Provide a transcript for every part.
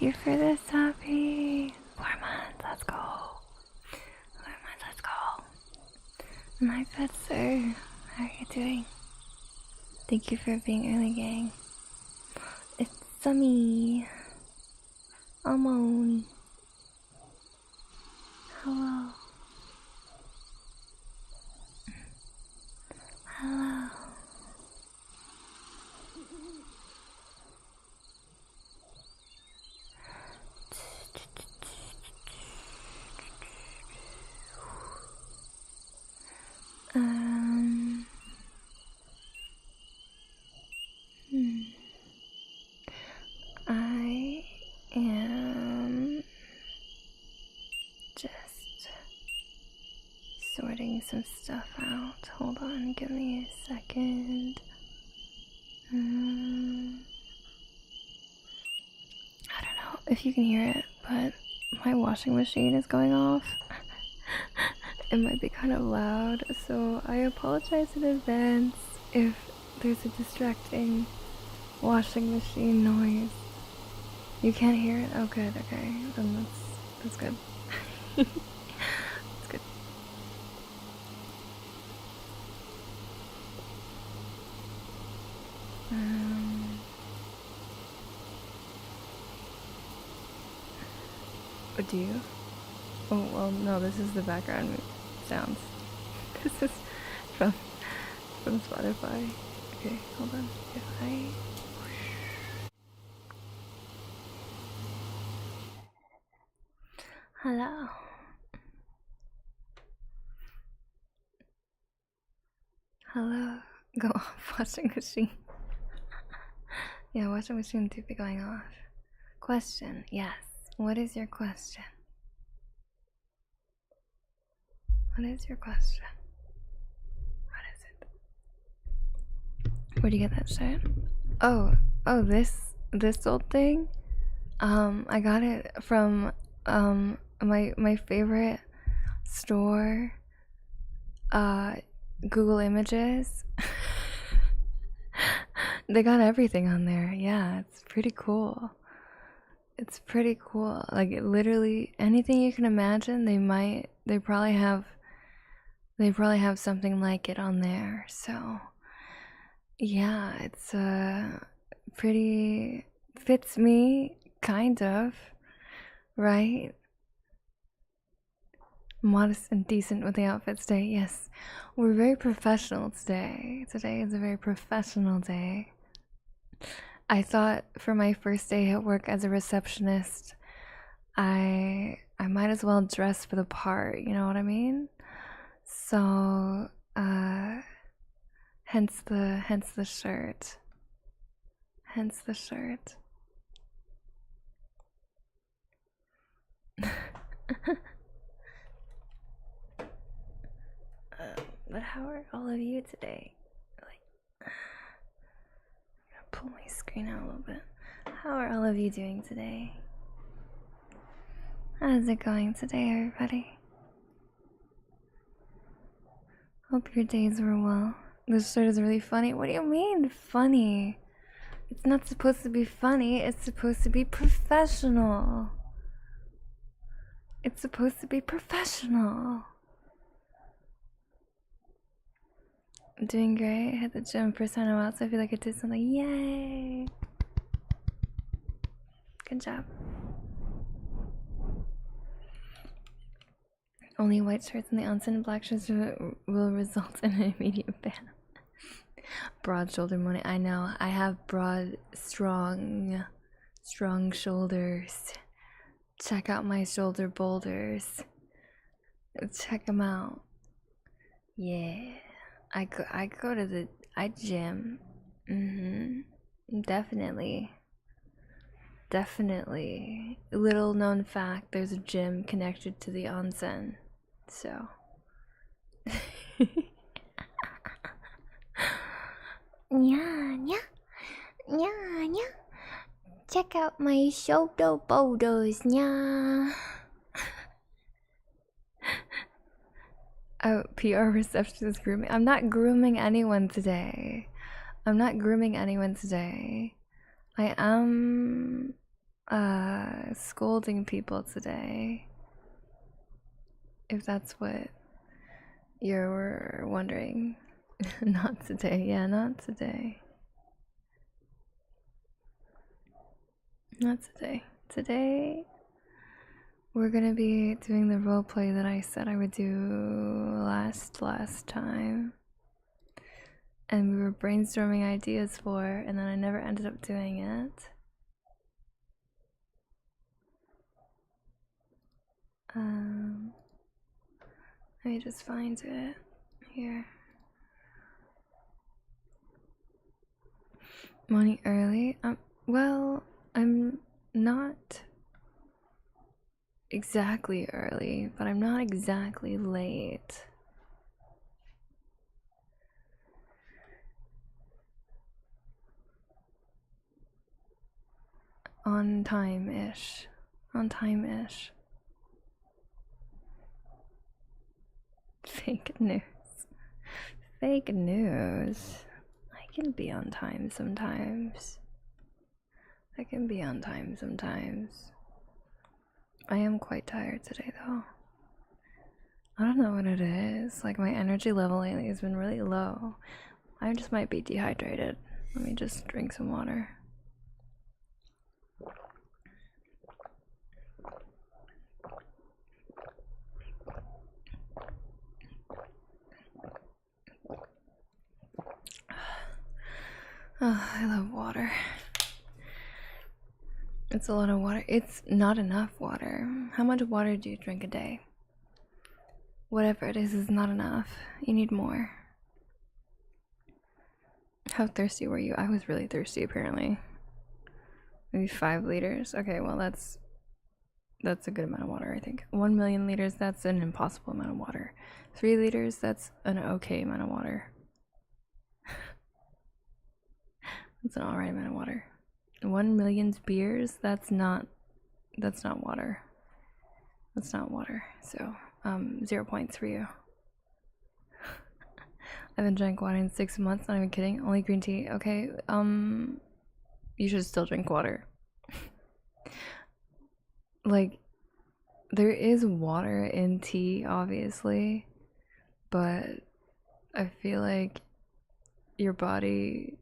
you for this hobby. 4 months, let's go. 4 months, let's go. My pet sir, how are you doing? Thank you for being early, gang. It's Summy. Amon. Hello. Hello. I am just sorting some stuff out. Hold on, give me a second. I don't know if you can hear it, but my washing machine is going off. It might be kind of loud, so I apologize in advance if there's a distracting washing machine noise. You can't hear it? Oh good, okay. Then that's good. That's good. Do you? Oh well, no, this is the background sounds. This is from Spotify. Okay, hold on. If I hello. Hello. Go off washing machine. Yeah, washing machine do be going off. Question, yes. What is your question? What is your question? What is it? Where'd you get that shirt? Oh, this old thing? I got it from my favorite store, Google Images. They got everything on there. Yeah, it's pretty cool. It's pretty cool. Like literally anything you can imagine, they probably have something like it on there. So yeah, it's pretty fits me kind of, right? Modest and decent with the outfits today. Yes, we're very professional today. Today is a very professional day. I thought for my first day at work as a receptionist, I might as well dress for the part, you know what I mean? So, hence the shirt. Hence the shirt. But how are all of you today? Like, I'm gonna pull my screen out a little bit. How are all of you doing today? How's it going today, everybody? Hope your days were well. This shirt is really funny. What do you mean, funny? It's not supposed to be funny, it's supposed to be professional. It's supposed to be professional. I'm doing great. I hit the gym first time I'm out, so I feel like I did something. Yay! Good job. Only white shirts in the onsen and black shirts will result in an immediate ban. Broad shoulder money. I know. I have broad, strong shoulders. Check out my shoulder boulders. Check them out. Yeah. I go to the gym. Definitely. Little known fact, there's a gym connected to the onsen. So yeah. Check out my shoulder boulders, yeah. Oh, PR receptionist grooming. I'm not grooming anyone today. I am scolding people today. If that's what you're wondering. Not today, yeah, not today. Not today. Today, we're gonna be doing the roleplay that I said I would do last time. And we were brainstorming ideas for, and then I never ended up doing it. Let me just find it here. Morning early? Well, I'm not exactly early, but I'm not exactly late. On time-ish. On time-ish. Fake news. Fake news. I can be on time sometimes. I can be on time sometimes. I am quite tired today though. I don't know what it is. Like my energy level lately has been really low. I just might be dehydrated. Let me just drink some water. Oh, I love water. It's a lot of water. It's not enough water. How much water do you drink a day? Whatever it is not enough. You need more. How thirsty were you? I was really thirsty apparently. Maybe 5 liters. Okay, well that's a good amount of water, I think. 1 million liters, that's an impossible amount of water. 3 liters, that's an okay amount of water. That's an alright amount of water. 1 million beers, that's not water. That's not water. So 0 points for you. I haven't drank water in 6 months, not even kidding. Only green tea. Okay, you should still drink water. Like, there is water in tea, obviously, but I feel like your body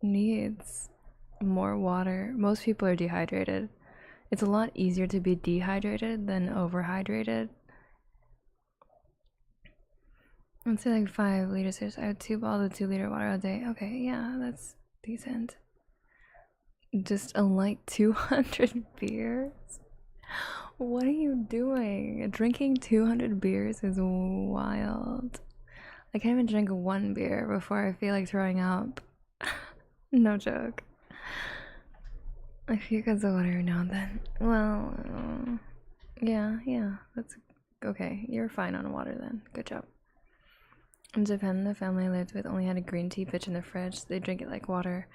needs more water. Most people are dehydrated. It's a lot easier to be dehydrated than overhydrated. Let's say like 5 liters. I have 2 bottles of 2-liter water a day. Okay, yeah, that's decent. Just a light 200 beers? What are you doing? Drinking 200 beers is wild. I can't even drink 1 beer before I feel like throwing up. No joke. I feel good of water now and then. Well, yeah, that's okay. You're fine on water then. Good job. In Japan, the family I lived with only had a green tea pitch in the fridge. They drink it like water.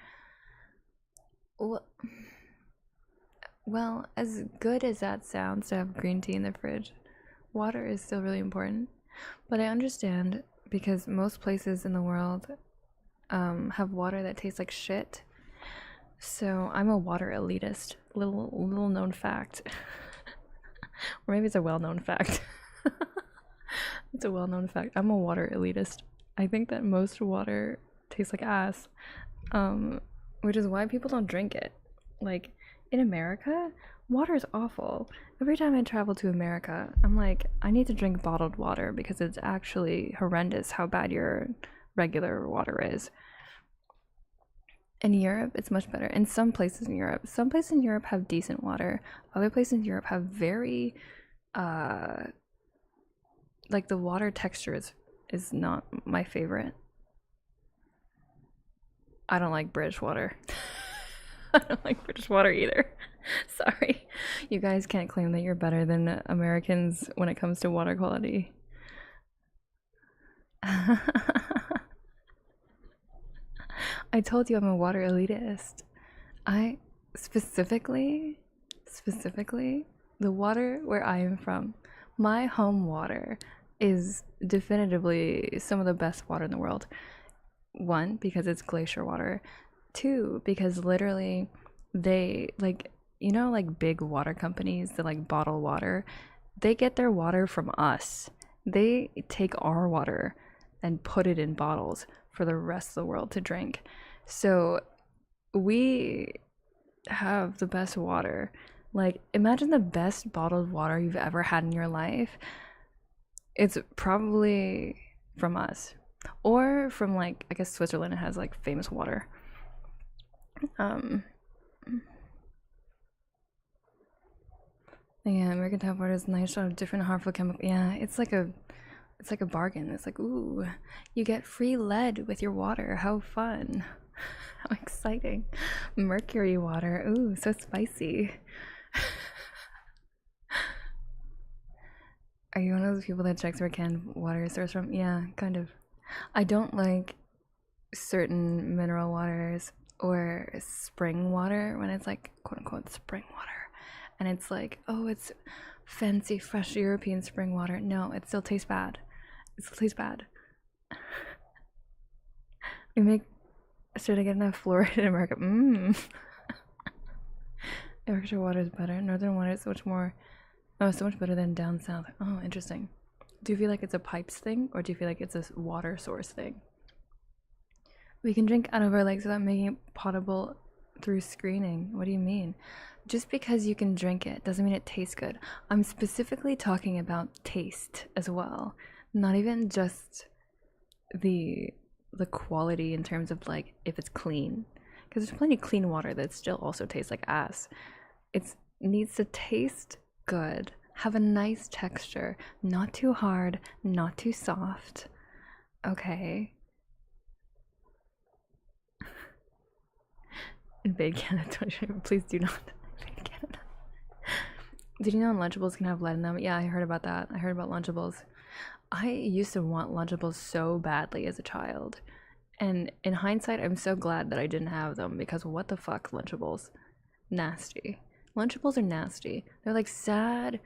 Well, as good as that sounds to have green tea in the fridge, water is still really important. But I understand because most places in the world have water that tastes like shit. So I'm a water elitist. Little known fact. Or maybe it's a well-known fact. It's a well-known fact. I'm a water elitist. I think that most water tastes like ass, which is why people don't drink it. Like, in America, water is awful. Every time I travel to America, I'm like, I need to drink bottled water because it's actually horrendous how bad your regular water is. In Europe, it's much better. In some places in Europe have decent water. Other places in Europe have very like the water texture is not my favorite. I don't like British water. I don't like British water either. Sorry. You guys can't claim that you're better than Americans when it comes to water quality. I told you I'm a water elitist. I specifically, the water where I am from, my home water is definitively some of the best water in the world. 1, because it's glacier water. 2, because literally they, like, you know, like big water companies that like bottle water, they get their water from us. They take our water and put it in bottles for the rest of the world to drink. So we have the best water. Like, imagine the best bottled water you've ever had in your life. It's probably from us. Or from, like, I guess Switzerland has like famous water. Yeah, American tap water is nice shot of different harmful chemical. Yeah, it's like a bargain. It's like, ooh, you get free lead with your water. How fun. How exciting. Mercury water. Ooh, so spicy. Are you one of those people that checks where canned water is sourced from? Yeah, kind of. I don't like certain mineral waters or spring water when it's like quote unquote spring water. And it's like, oh, it's fancy, fresh European spring water. No, it still tastes bad. It still tastes bad. We make should I get enough fluoride in America? Yorkshire water is better. Northern water is so much better than down south. Oh, interesting. Do you feel like it's a pipes thing, or do you feel like it's a water source thing? We can drink out of our legs without making it potable through screening. What do you mean? Just because you can drink it doesn't mean it tastes good. I'm specifically talking about taste as well, not even just the quality in terms of like if it's clean, because there's plenty of clean water that still also tastes like ass. It needs to taste good, have a nice texture, not too hard, not too soft. Okay. Invade Canada, please do not invade Canada. Did you know Lunchables can have lead in them? Yeah, I heard about that. I heard about Lunchables. I used to want Lunchables so badly as a child. And in hindsight, I'm so glad that I didn't have them, because what the fuck, Lunchables? Nasty. Lunchables are nasty. They're like sad,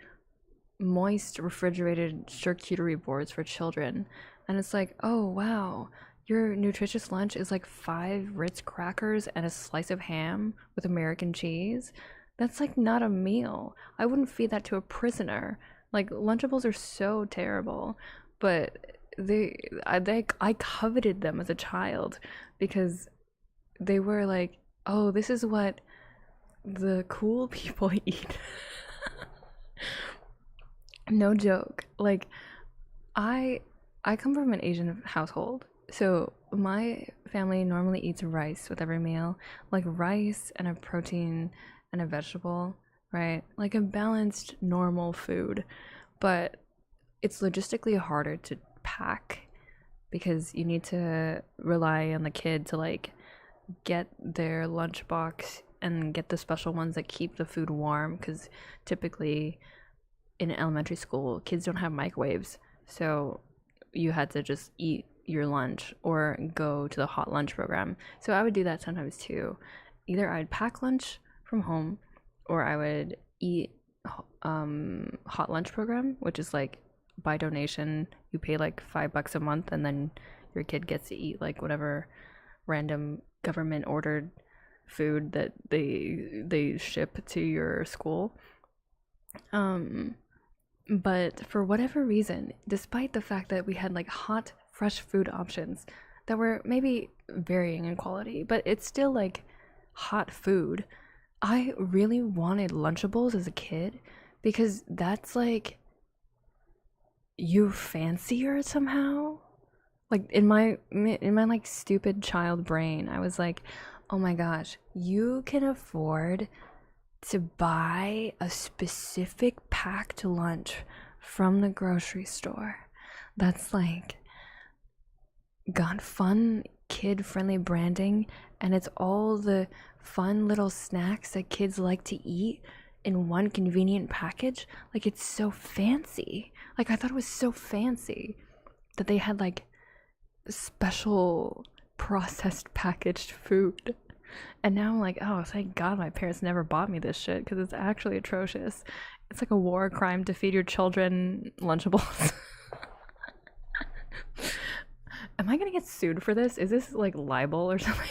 moist, refrigerated charcuterie boards for children. And it's like, oh wow, your nutritious lunch is like 5 Ritz crackers and a slice of ham with American cheese? That's like not a meal. I wouldn't feed that to a prisoner. Like, Lunchables are so terrible, but I coveted them as a child because they were like, oh, this is what the cool people eat. No joke. Like, I come from an Asian household, so my family normally eats rice with every meal, like rice and a protein and a vegetable, right? Like a balanced, normal food. But it's logistically harder to pack because you need to rely on the kid to like get their lunchbox and get the special ones that keep the food warm, because typically in elementary school kids don't have microwaves, so you had to just eat your lunch or go to the hot lunch program. So I would do that sometimes too. Either I'd pack lunch from home, or I would eat hot lunch program, which is like by donation. You pay like $5 a month, and then your kid gets to eat like whatever random government ordered food that they ship to your school. But for whatever reason, despite the fact that we had like hot, fresh food options that were maybe varying in quality, but it's still like hot food, I really wanted Lunchables as a kid, because that's like, you fancier somehow. Like in my like stupid child brain, I was like, oh my gosh, you can afford to buy a specific packed lunch from the grocery store that's like got fun kid friendly branding, and it's all the fun little snacks that kids like to eat in one convenient package. Like, it's so fancy. Like, I thought it was so fancy that they had like special processed packaged food. And now I'm like, oh, thank God my parents never bought me this shit, because it's actually atrocious. It's like a war crime to feed your children Lunchables. Am I gonna get sued for this? Is this like libel or something?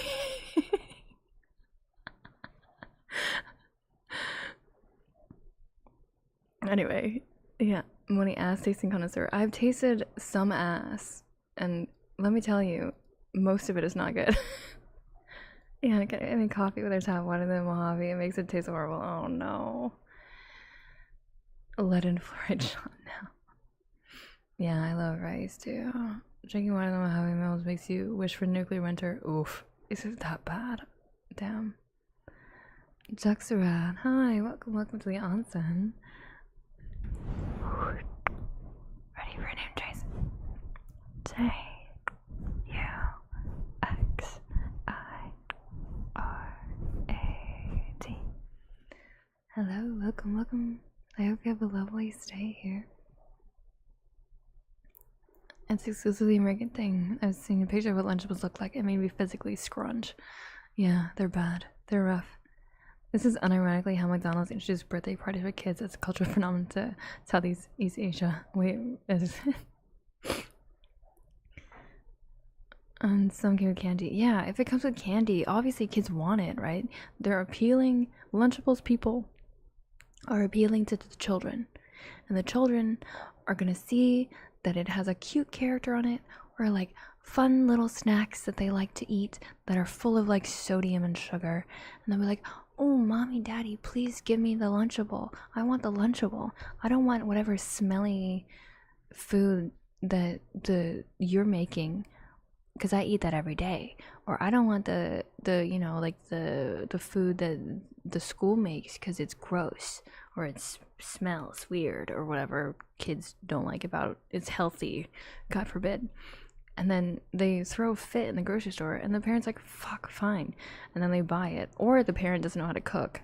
Anyway, yeah, Money ass tasting connoisseur. I've tasted some ass, and let me tell you, most of it is not good. Yeah, I mean, coffee with their tap water than Mojave, it makes it taste horrible. Oh no. Lead and fluoride shot now. Yeah, I love rice too. Drinking water than Mojave mills makes you wish for nuclear winter. Oof. Is it that bad? Damn. Juxarad. Hi, welcome to the onsen. Ready for a name trace? Juxirad. Hello, welcome. I hope you have a lovely stay here. It's exclusively American thing. I was seeing a picture of what Lunchables look like. It made me physically scrunch. Yeah, they're bad. They're rough. This is unironically how McDonald's introduced birthday parties for kids as a cultural phenomenon to Southeast Asia. Wait, is and some came with candy. Yeah, if it comes with candy, obviously kids want it, right? They're appealing. Lunchables people are appealing to the children, and the children are gonna see that it has a cute character on it, or like fun little snacks that they like to eat that are full of like sodium and sugar, and they'll be like, oh, mommy, daddy, please give me the Lunchable. I want the Lunchable. I don't want whatever smelly food that you're making, because I eat that every day. Or I don't want the you know, like the food that the school makes because it's gross, or it smells weird, or whatever kids don't like about it's healthy, God forbid. And then they throw a fit in the grocery store, and the parent's like, fuck, fine. And then they buy it. Or the parent doesn't know how to cook,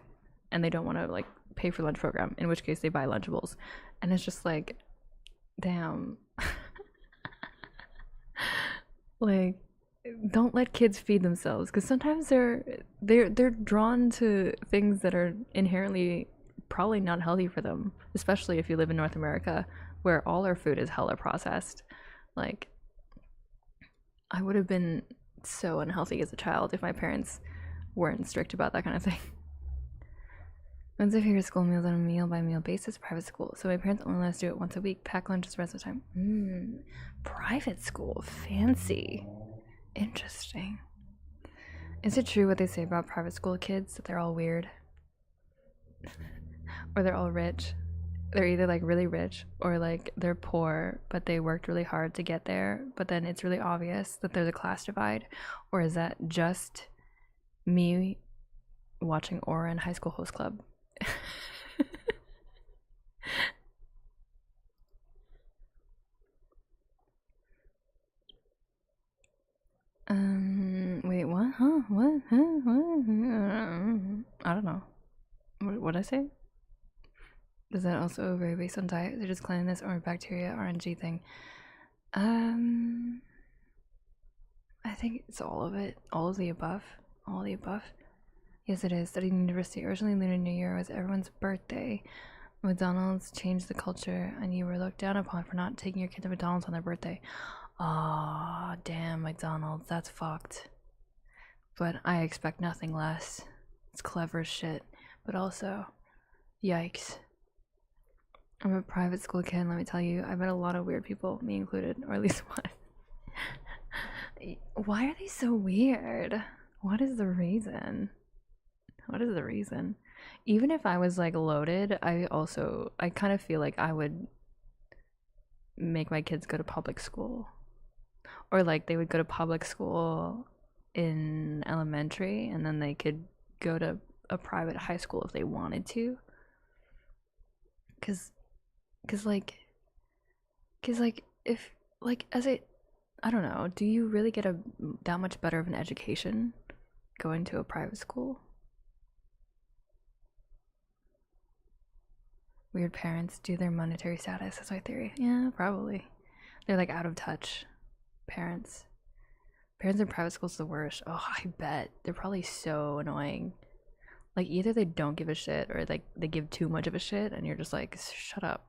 and they don't want to like pay for lunch program, in which case they buy Lunchables. And it's just like, damn. Like, don't let kids feed themselves, because sometimes they're drawn to things that are inherently probably not healthy for them, especially if you live in North America, where all our food is hella processed. Like, I would have been so unhealthy as a child if my parents weren't strict about that kind of thing. When's my favorite school meals on a meal by meal basis? Private school. So my parents only let us do it once a week. Pack lunches the rest of the time. Private school. Fancy. Interesting. Is it true what they say about private school kids, that they're all weird? Or they're all rich? They're either like really rich, or like they're poor, but they worked really hard to get there, but then it's really obvious that there's a class divide? Or is that just me watching Aura and High School Host Club? Wait, what? Huh? What? Huh? What? I don't know. What did I say? Is that also very based on diet? They're just cleanliness or bacteria RNG thing? I think it's all of it. All of the above. All of the above. Yes, it is. Studying university. Originally, Lunar New Year was everyone's birthday. McDonald's changed the culture, and you were looked down upon for not taking your kid to McDonald's on their birthday. Aw, damn, McDonald's. That's fucked. But I expect nothing less. It's clever as shit. But also, yikes. I'm a private school kid, let me tell you. I met a lot of weird people, me included, or at least one. Why are they so weird? What is the reason? What is the reason? Even if I was like loaded, I kind of feel like I would make my kids go to public school. Or like they would go to public school in elementary, and then they could go to a private high school if they wanted to. Cause if like as a, I don't know, do you really get that much better of an education going to a private school? Weird parents due to their monetary status. That's my theory. Yeah, probably. They're like out of touch parents. Parents in private schools the worst. Oh, I bet. They're probably so annoying. Like, either they don't give a shit, or like they give too much of a shit, and you're just like, shut up.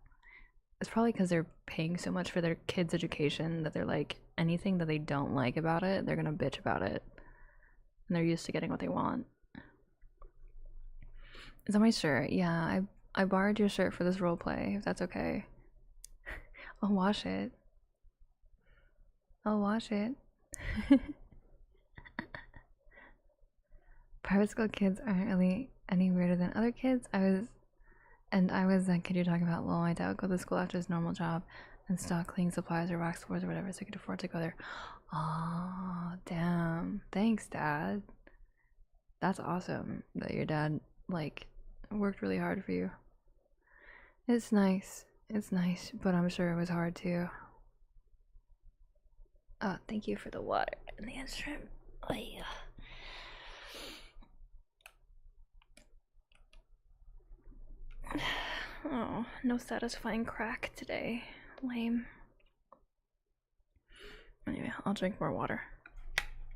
It's probably because they're paying so much for their kids' education that they're like, anything that they don't like about it, they're gonna bitch about it. And they're used to getting what they want. Is that my shirt? Yeah, I borrowed your shirt for this roleplay, if that's okay. I'll wash it. I'll wash it. Private school kids aren't really any weirder than other kids. I was that kid you're talking about. Lol, my dad would go to school after his normal job and stock cleaning supplies or wax floors or whatever, so he could afford to go there. Oh, damn. Thanks, Dad. That's awesome that your dad, like, worked really hard for you. It's nice. It's nice, but I'm sure it was hard too. Oh, thank you for the water and the instrument. Oh, yeah. Oh, no satisfying crack today. Lame. Anyway, I'll drink more water.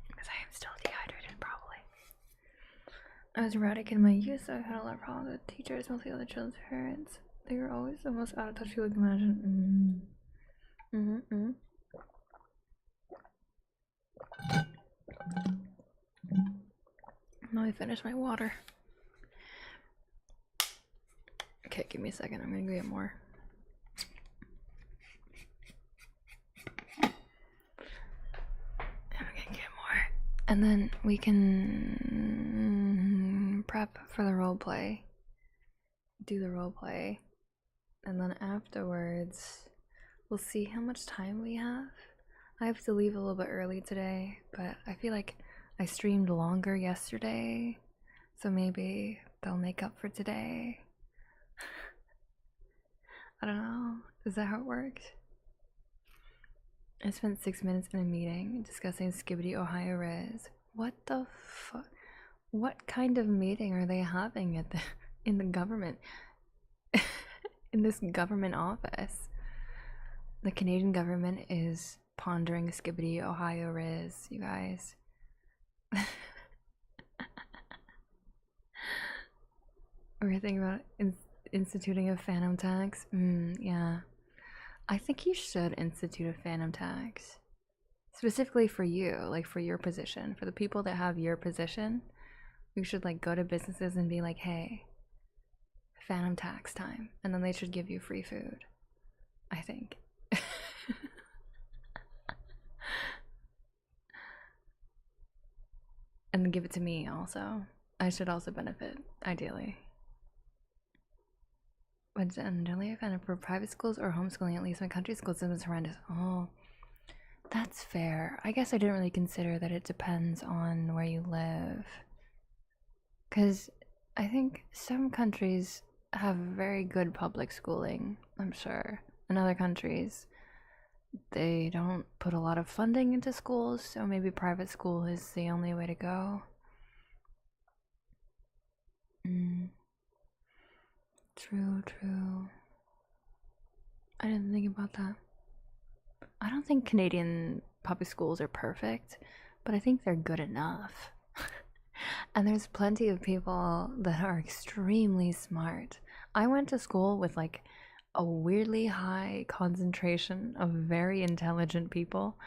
Because I am still dehydrated, probably. I was erratic in my youth, so I had a lot of problems with teachers, mostly other children's parents. They were always the most out of touch people can imagine. Now I finished my water. Okay, give me a second. I'm gonna get more. I'm gonna get more. And then we can prep for the roleplay. Do the roleplay. And then afterwards, we'll see how much time we have. I have to leave a little bit early today, but I feel like I streamed longer yesterday, so maybe they'll make up for today. I don't know. Is that how it works? I spent 6 minutes in a meeting discussing Skibbity Ohio Res. What the fuck? What kind of meeting are they having at in the government? In this government office? The Canadian government is pondering Skibbity Ohio Res, you guys. We're thinking about instituting a phantom tax. Yeah. I think you should institute a phantom tax. Specifically for you, like for your position. For the people that have your position, you should like go to businesses and be like, hey, phantom tax time. And then they should give you free food. I think. And then give it to me also. I should also benefit, ideally. But generally, I found it for private schools or homeschooling, at least my country school system is horrendous. Oh, that's fair. I guess I didn't really consider that it depends on where you live. Because I think some countries have very good public schooling, I'm sure. In other countries, they don't put a lot of funding into schools, so maybe private school is the only way to go. True. I didn't think about that. I don't think Canadian public schools are perfect, but I think they're good enough. And there's plenty of people that are extremely smart. I went to school with like a weirdly high concentration of very intelligent people.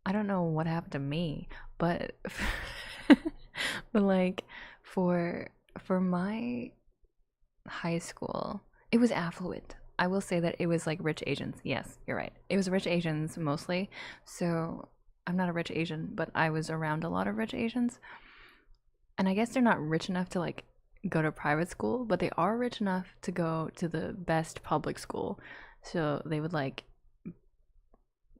I don't know what happened to me, but but like for my high school, it was affluent. I will say that it was like rich Asians. Yes, you're right. It was rich Asians mostly. So I'm not a rich Asian, but I was around a lot of rich Asians. And I guess they're not rich enough to like go to private school, but they are rich enough to go to the best public school. So they would like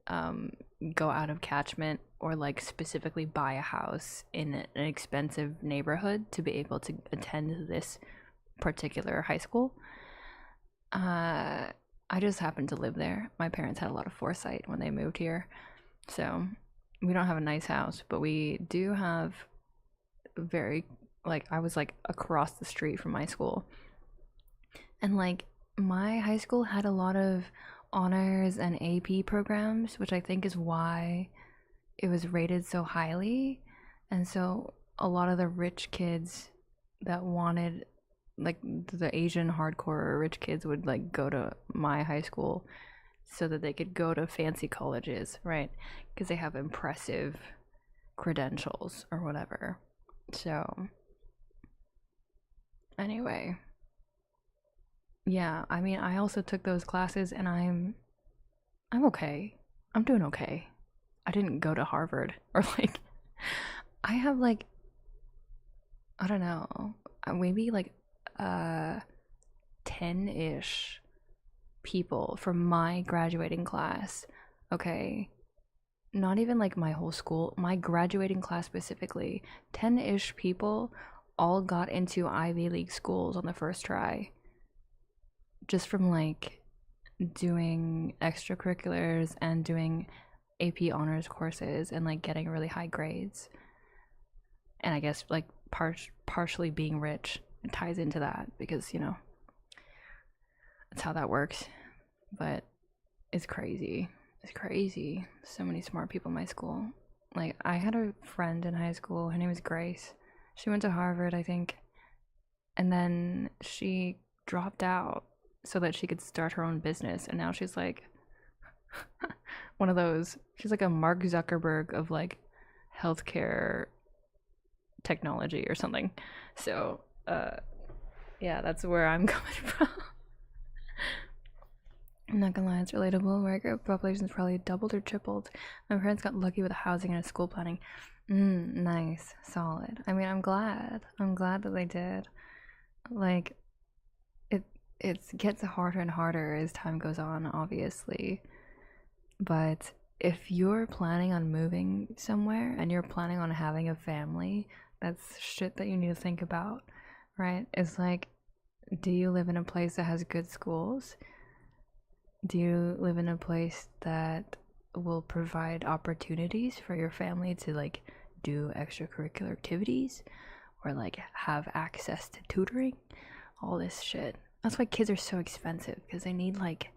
go out of catchment or like specifically buy a house in an expensive neighborhood to be able to attend this particular high school. I just happened to live there. My parents had a lot of foresight when they moved here. So we don't have a nice house, but we do have very, like, I was like across the street from my school. And like my high school had a lot of honors and AP programs, which I think is why it was rated so highly. And so a lot of the rich kids that wanted, like the Asian hardcore rich kids would like go to my high school so that they could go to fancy colleges, right? Because they have impressive credentials or whatever. So anyway, yeah, I mean, I also took those classes and I'm okay. I'm doing okay. I didn't go to Harvard or like I have like I don't know, maybe like 10-ish people from my graduating class. Okay. Not even like my whole school, my graduating class specifically. 10-ish people all got into Ivy League schools on the first try. Just from like doing extracurriculars and doing AP honors courses and like getting really high grades. And I guess like partially being rich ties into that because, you know, that's how that works. But it's crazy. It's crazy. So many smart people in my school. Like, I had a friend in high school. Her name was Grace. She went to Harvard, I think. And then she dropped out so that she could start her own business. And now she's like one of those. She's like a Mark Zuckerberg of like healthcare technology or something. So, yeah, that's where I'm coming from. I'm not gonna lie, it's relatable. Where I grew up, population's probably doubled or tripled. My parents got lucky with housing and school planning. Nice, solid. I mean, I'm glad. I'm glad that they did. Like, it gets harder and harder as time goes on, obviously. But if you're planning on moving somewhere and you're planning on having a family, that's shit that you need to think about, right? It's like, do you live in a place that has good schools? Do you live in a place that will provide opportunities for your family to like do extracurricular activities or like have access to tutoring? All this shit. That's why kids are so expensive because they need like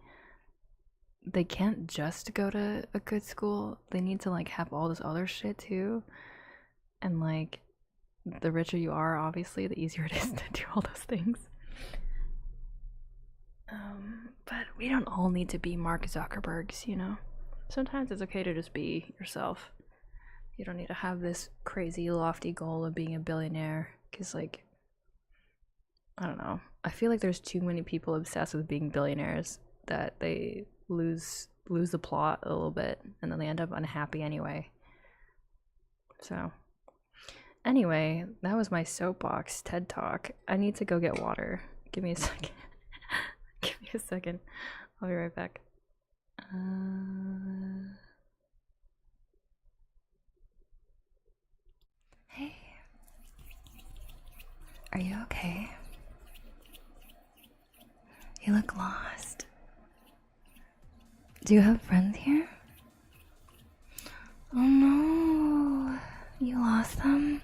they can't just go to a good school. They need to like have all this other shit too. And like the richer you are, obviously, the easier it is to do all those things. But we don't all need to be Mark Zuckerbergs, you know? Sometimes it's okay to just be yourself. You don't need to have this crazy, lofty goal of being a billionaire. Because, like, I don't know. I feel like there's too many people obsessed with being billionaires that they lose the plot a little bit. And then they end up unhappy anyway. So, anyway, that was my soapbox TED Talk. I need to go get water. Give me a second. Give me a second. I'll be right back. Hey. Are you okay? You look lost. Do you have friends here? Oh no. You lost them?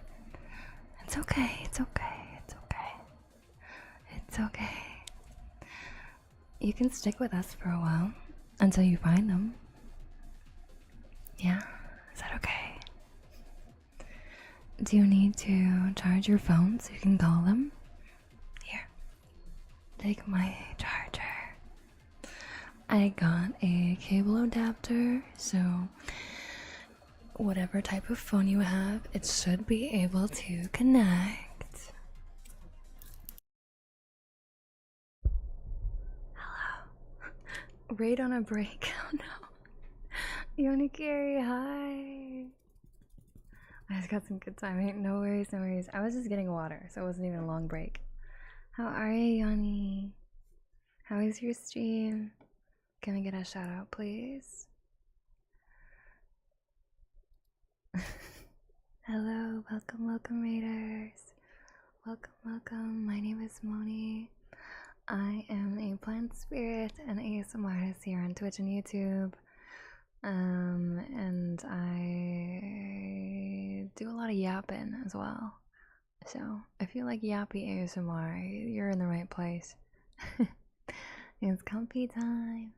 It's okay. It's okay. It's okay. It's okay. You can stick with us for a while until you find them. Yeah? Is that okay? Do you need to charge your phone so you can call them? Here. Take my charger. I got a cable adapter, so whatever type of phone you have, it should be able to connect. Raid on a break. Oh no. Yonikiri, hi. I just got some good timing. No worries, no worries. I was just getting water, so it wasn't even a long break. How are you, Yoni? How is your stream? Can I get a shout out, please? Hello, welcome, Raiders. Welcome. My name is Moni. I am a plant spirit and ASMR artist here on Twitch and YouTube. And I do a lot of yapping as well. So if you like yappy ASMR, you're in the right place. It's comfy time.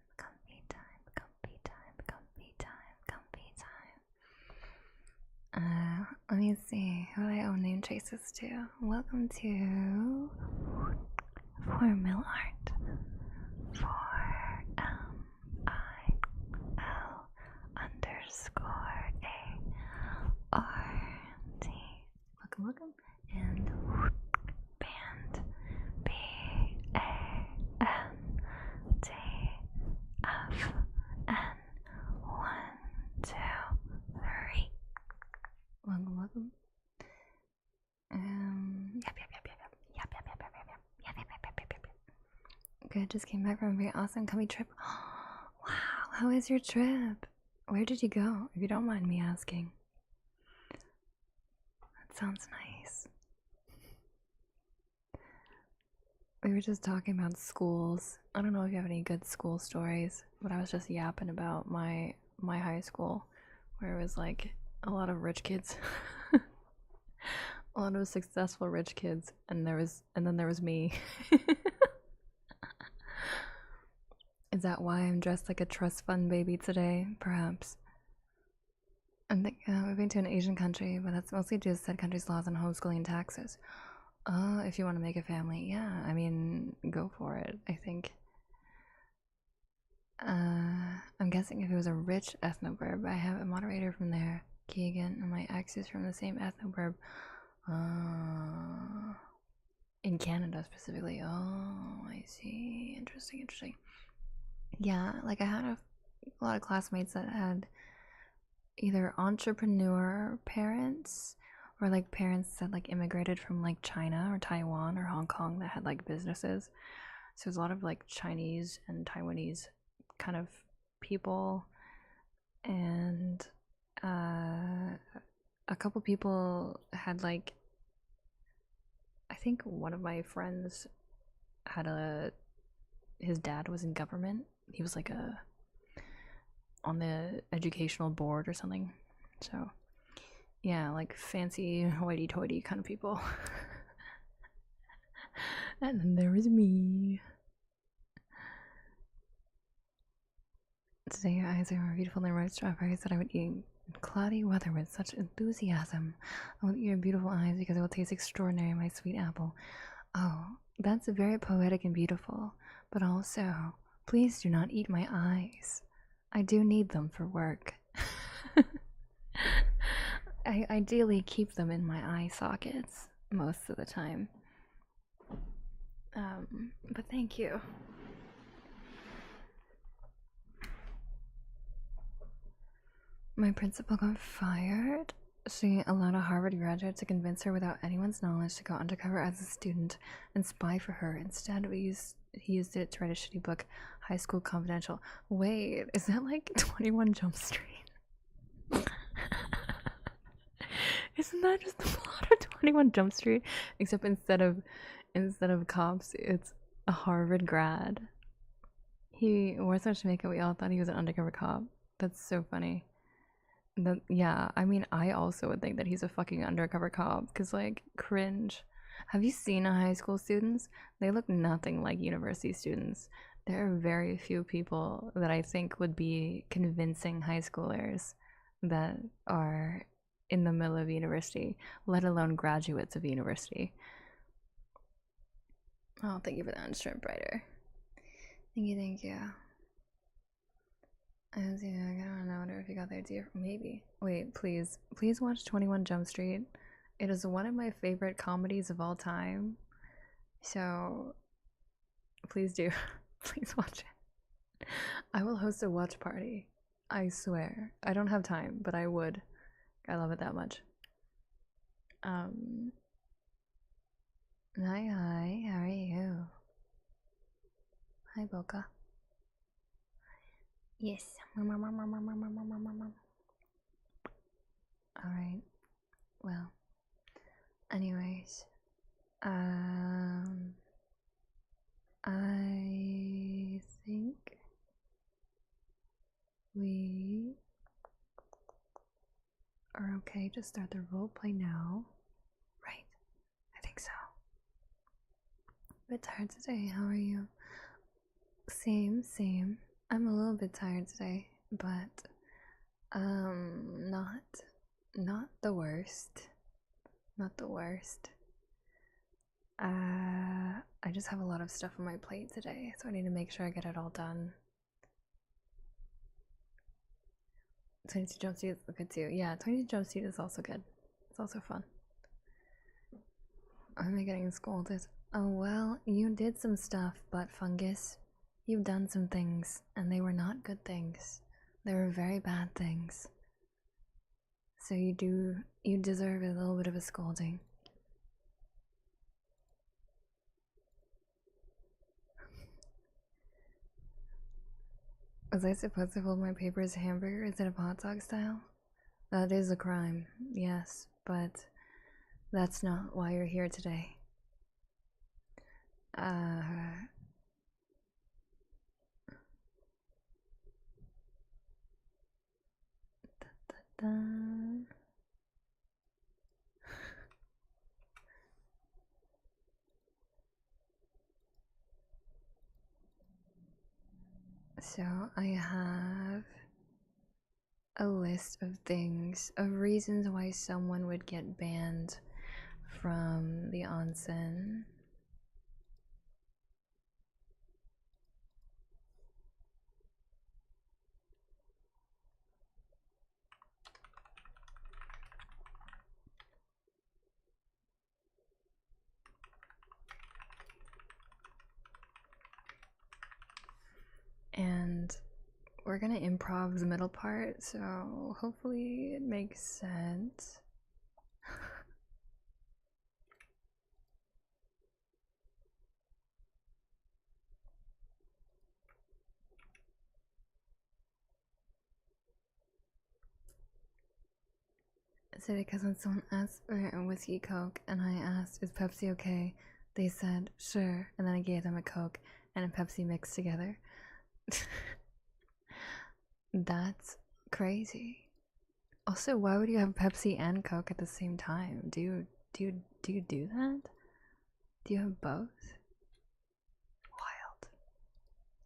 Let me see who I owe name traces to. Welcome to Formil Art. 4MIL_ART. Welcome. And band BAND. welcome. Good, just came back from a very awesome comfy trip. Wow, how was your trip? Where did you go, if you don't mind me asking? That sounds nice. We were just talking about schools. I don't know if you have any good school stories, but I was just yapping about my high school, where it was like a lot of rich kids. A lot of successful rich kids, and then there was me. Is that why I'm dressed like a trust fund baby today? Perhaps. I'm moving to an Asian country, but that's mostly just said country's laws on homeschooling and taxes. If you want to make a family, yeah, I mean, go for it, I think. I'm guessing if it was a rich ethnoburb, I have a moderator from there, Keegan, and my ex is from the same ethnoburb. In Canada specifically. Oh, I see. Interesting, interesting. Yeah, like I had a lot of classmates that had either entrepreneur parents or like parents that like immigrated from like China or Taiwan or Hong Kong that had like businesses. So there's a lot of like Chinese and Taiwanese kind of people, and a couple people had like, I think one of my friends had his dad was in government. He was like on the educational board or something. So yeah, like fancy hoity-toity kind of people. And then there was me. Today your eyes are more beautiful than ripe strawberries that I would eat in cloudy weather with such enthusiasm. I will eat your beautiful eyes because it will taste extraordinary, my sweet apple. Oh, that's very poetic and beautiful, but also, please do not eat my eyes. I do need them for work. I ideally keep them in my eye sockets most of the time. But thank you. My principal got fired. She allowed a Harvard graduate to convince her without anyone's knowledge to go undercover as a student and spy for her. Instead, he used it to write a shitty book, High School Confidential. Wait, is that like 21 Jump Street? Isn't that just the plot of 21 Jump Street? Except instead of cops, it's a Harvard grad. He wore such makeup, we all thought he was an undercover cop. That's so funny. Yeah, I mean, I also would think that he's a fucking undercover cop, because, like, cringe. Have you seen high school students? They look nothing like university students. There are very few people that I think would be convincing high schoolers that are in the middle of university, let alone graduates of university. Oh, thank you for that instrument brighter. Thank you, thank you. I don't know. I wonder if you got the idea. Maybe. Wait, please watch 21 Jump Street. It is one of my favorite comedies of all time. So, please do. Please watch it. I will host a watch party. I swear. I don't have time, but I would. I love it that much. Hi, how are you? Hi, Boca. Yes. Alright. Well. Anyways. I think we are okay to start the roleplay now. Right. I think so. A bit tired today. How are you? Same. I'm a little bit tired today, but not the worst. Not the worst. I just have a lot of stuff on my plate today, so I need to make sure I get it all done. 22 Jump Street is good too. Yeah, 22 Jump Street is also good. It's also fun. Am I getting scolded? Oh well, you did some stuff, but Fungus, you've done some things, and they were not good things. They were very bad things. So you deserve a little bit of a scolding. Was I supposed to hold my paper as a hamburger instead of hot dog style? That is a crime, yes, but that's not why you're here today. So I have a list of things, of reasons why someone would get banned from the onsen. And we're gonna improv the middle part, so hopefully it makes sense. So because when someone asked for a whiskey Coke and I asked, is Pepsi okay? They said, sure, and then I gave them a Coke and a Pepsi mixed together. That's crazy. Also, why would you have Pepsi and Coke at the same time? Do you do that? Do you have both? Wild.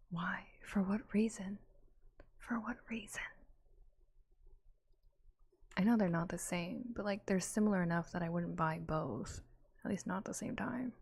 Why? For what reason? For what reason? I know they're not the same, but like they're similar enough that I wouldn't buy both. At least not at the same time.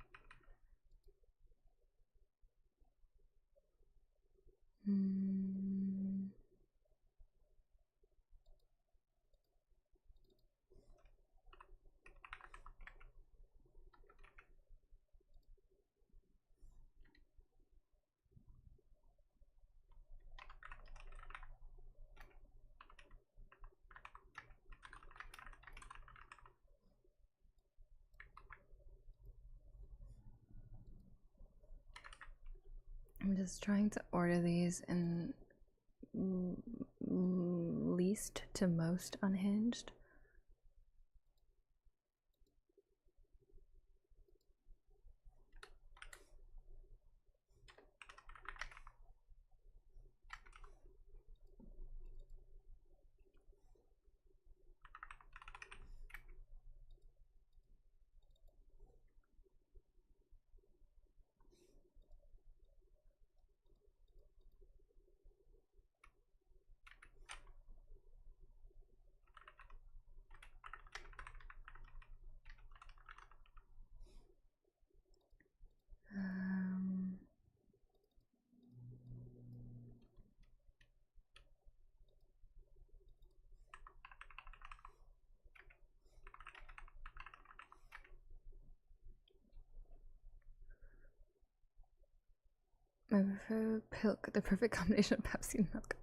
I'm just trying to order these in least to most unhinged. My preferred pilk, the perfect combination of Pepsi and milk.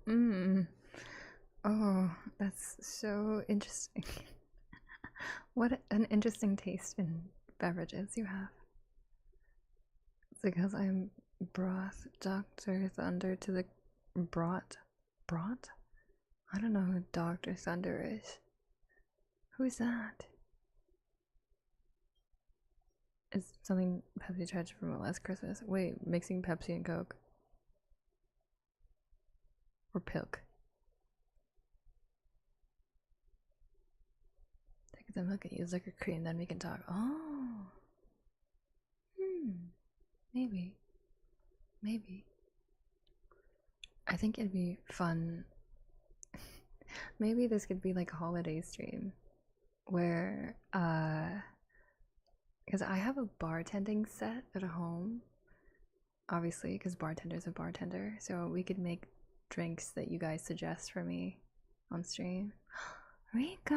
Oh, that's so interesting. What an interesting taste in beverages you have. It's because I'm broth Dr. Thunder to the brought? I don't know who Dr. Thunder is. Who's that? It's something Pepsi tried to promote last Christmas. Wait, mixing Pepsi and Coke. Or Pilk. Take the milk and use liquor cream, then we can talk. Oh. Maybe. Maybe. I think it'd be fun. Maybe this could be like a holiday stream where because I have a bartending set at home, obviously, because bartender's a bartender, so we could make drinks that you guys suggest for me on stream. Rico,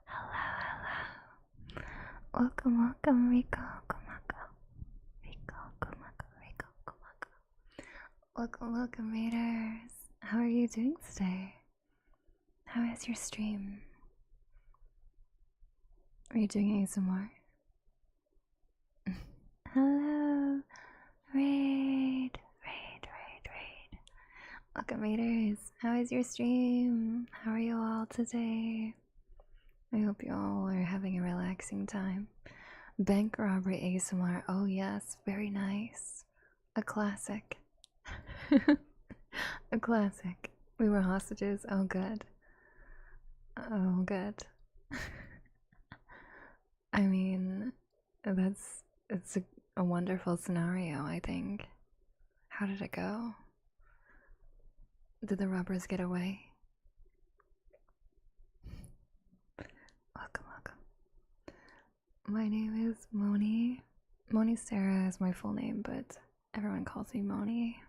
hello, welcome, Rico, welcome, Raiders. How are you doing today? How is your stream? Are you doing ASMR? Hello, Raid. Welcome, Raiders. How is your stream? How are you all today? I hope you all are having a relaxing time. Bank robbery ASMR. Oh, yes, very nice. A classic. A classic. We were hostages. Oh, good. Oh, good. I mean, it's a wonderful scenario, I think. How did it go? Did the robbers get away? Welcome. My name is Moni. Moni Sarah is my full name, but everyone calls me Moni.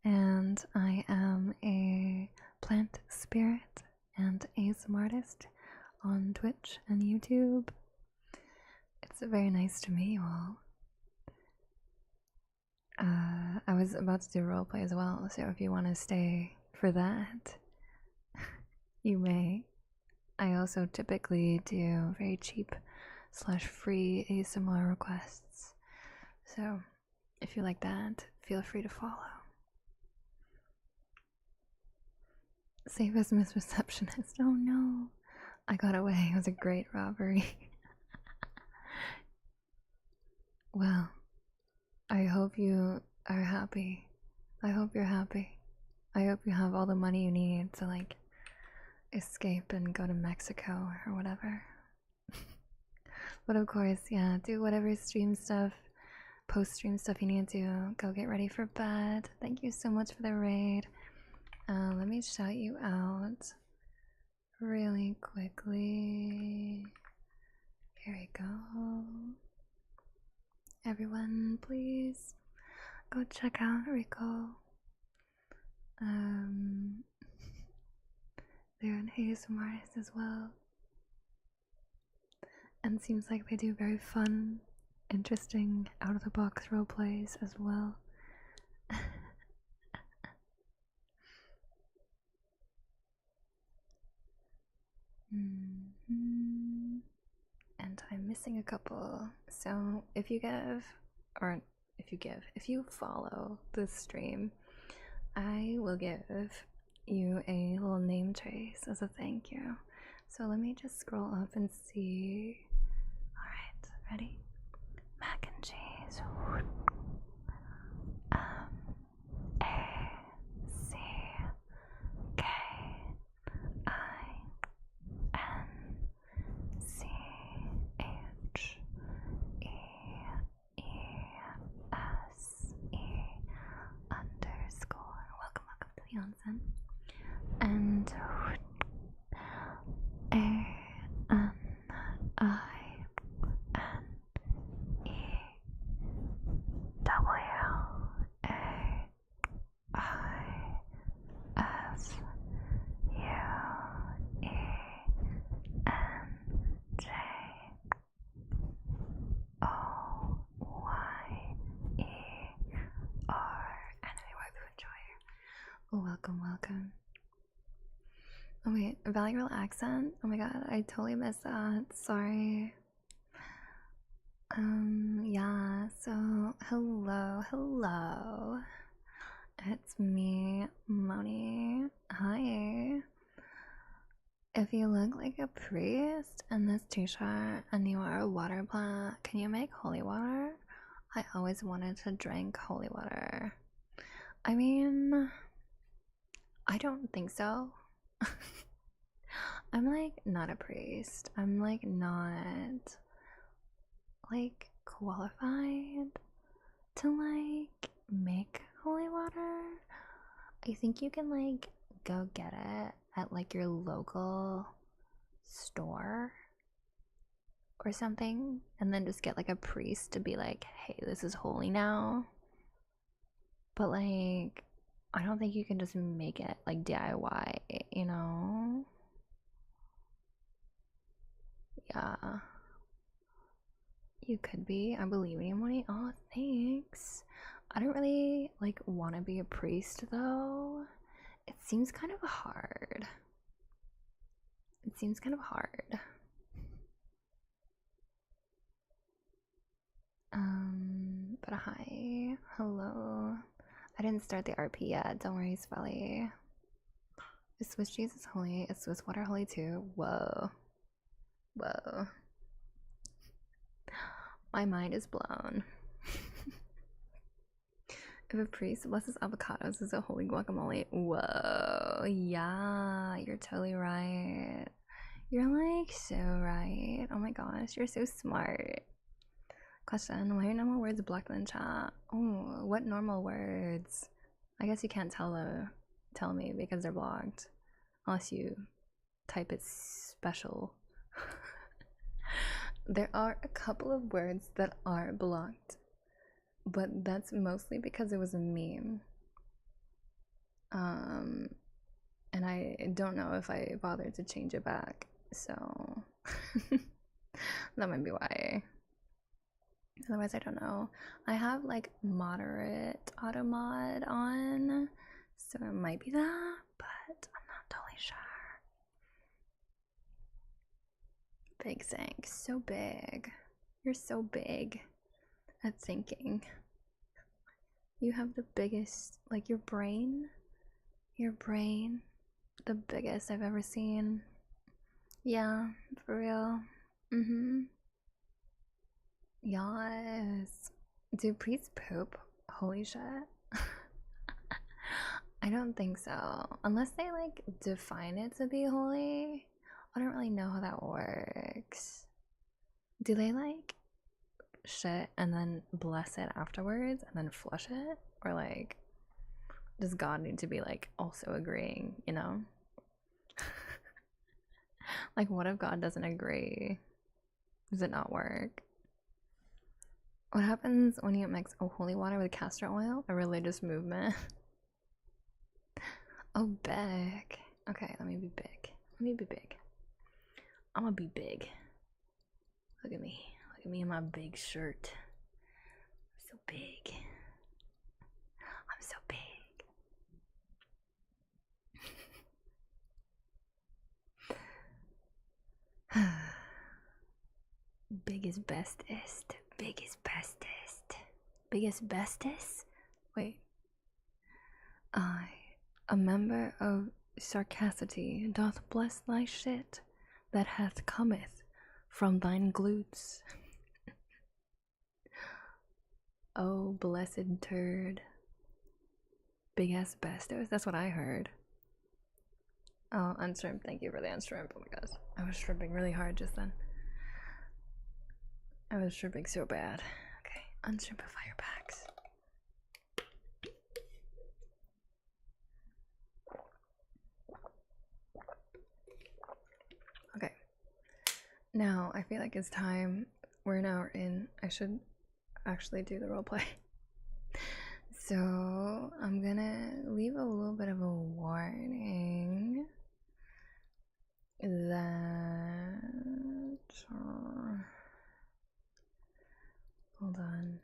And I am a plant spirit and ASMR artist on Twitch and YouTube. It's very nice to meet you all. I was about to do roleplay as well, so if you want to stay for that, you may. I also typically do very cheap / free ASMR requests, so if you like that, feel free to follow. Save as Miss Receptionist. Oh no, I got away. It was a great robbery. Well, I hope you are happy. I hope you're happy. I hope you have all the money you need to like escape and go to Mexico or whatever. But of course, yeah, do whatever stream stuff, post stream stuff you need to do. Go get ready for bed. Thank you so much for the raid. Let me shout you out really quickly. Here we go. Everyone, please go check out Rico. They're an ASMR artist as well. And seems like they do very fun, interesting, out of the box role plays as well. And I'm missing a couple. So if you follow this stream, I will give you a little name trace as a thank you. So let me just scroll up and see. Alright, ready? Mac and cheese. ACACINCE_. Welcome to the onsen. And welcome. Oh wait, bilingual accent? Oh my god, I totally missed that. Sorry. Yeah, so hello. It's me, Moni. Hi. If you look like a priest in this t-shirt and you are a water plant, can you make holy water? I always wanted to drink holy water. I mean, I don't think so. I'm like not a priest. I'm like not like qualified to like make holy water. I think you can like go get it at like your local store or something, and then just get like a priest to be like, hey, this is holy now. But like, I don't think you can just make it like DIY, you know? Yeah. You could be. I believe in you, Money. Oh, thanks. I don't really like want to be a priest though. It seems kind of hard. It seems kind of hard. But hi. Hello. I didn't start the RP yet. Don't worry, Spelly. Is Swiss cheese is holy? Is Swiss water holy too? Whoa. Whoa. My mind is blown. If a priest blesses avocados, is a holy guacamole? Whoa. Yeah, you're totally right. You're like so right. Oh my gosh, you're so smart. Question: why are normal words blocked in chat? Oh, what normal words? I guess you can't tell me because they're blocked, unless you type it special. There are a couple of words that are blocked, but that's mostly because it was a meme. And I don't know if I bothered to change it back, so that might be why. Otherwise, I don't know. I have like moderate auto mod on, so it might be that, but I'm not totally sure. Big thanks. So big. You're so big at thinking. You have the biggest, like your brain, the biggest I've ever seen. Yeah, for real. Yes. Do priests poop? Holy shit. I don't think so. Unless they like define it to be holy. I don't really know how that works. Do they like shit and then bless it afterwards and then flush it? Or like does God need to be like also agreeing, you know? Like what if God doesn't agree? Does it not work? What happens when you mix holy water with castor oil? A religious movement. Oh, big. Okay, let me be big. Let me be big. I'm gonna be big. Look at me. Look at me in my big shirt. I'm so big. I'm so big. Biggest bestest. Biggest bestest. Biggest bestest? Wait. I, a member of sarcasity, doth bless thy shit that hath cometh from thine glutes. Oh, blessed turd. Big ass bestos. That's what I heard. Oh, unshrimp. Thank you for the unshrimp. Oh my gosh. I was shrimping really hard just then. I was shrimping so bad. Okay, unshrimpify your backs. Okay. Now, I feel like it's time. We're an hour in. I should actually do the roleplay. So, I'm gonna leave a little bit of a warning that. Hold on.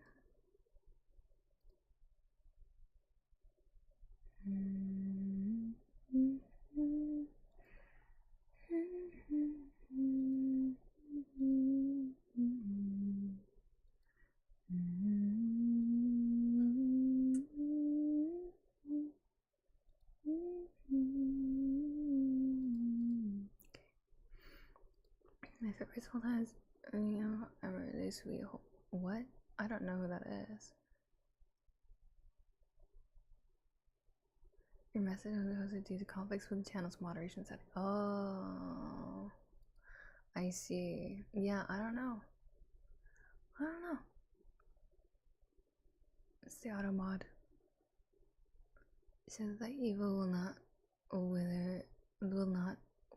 My favorite school has, you know, I'm really sweet. What? I don't know who that is. Your message was hosted due to conflicts with the channel's moderation setting. Oh, I see. Yeah, I don't know. It's the auto mod. It says that evil will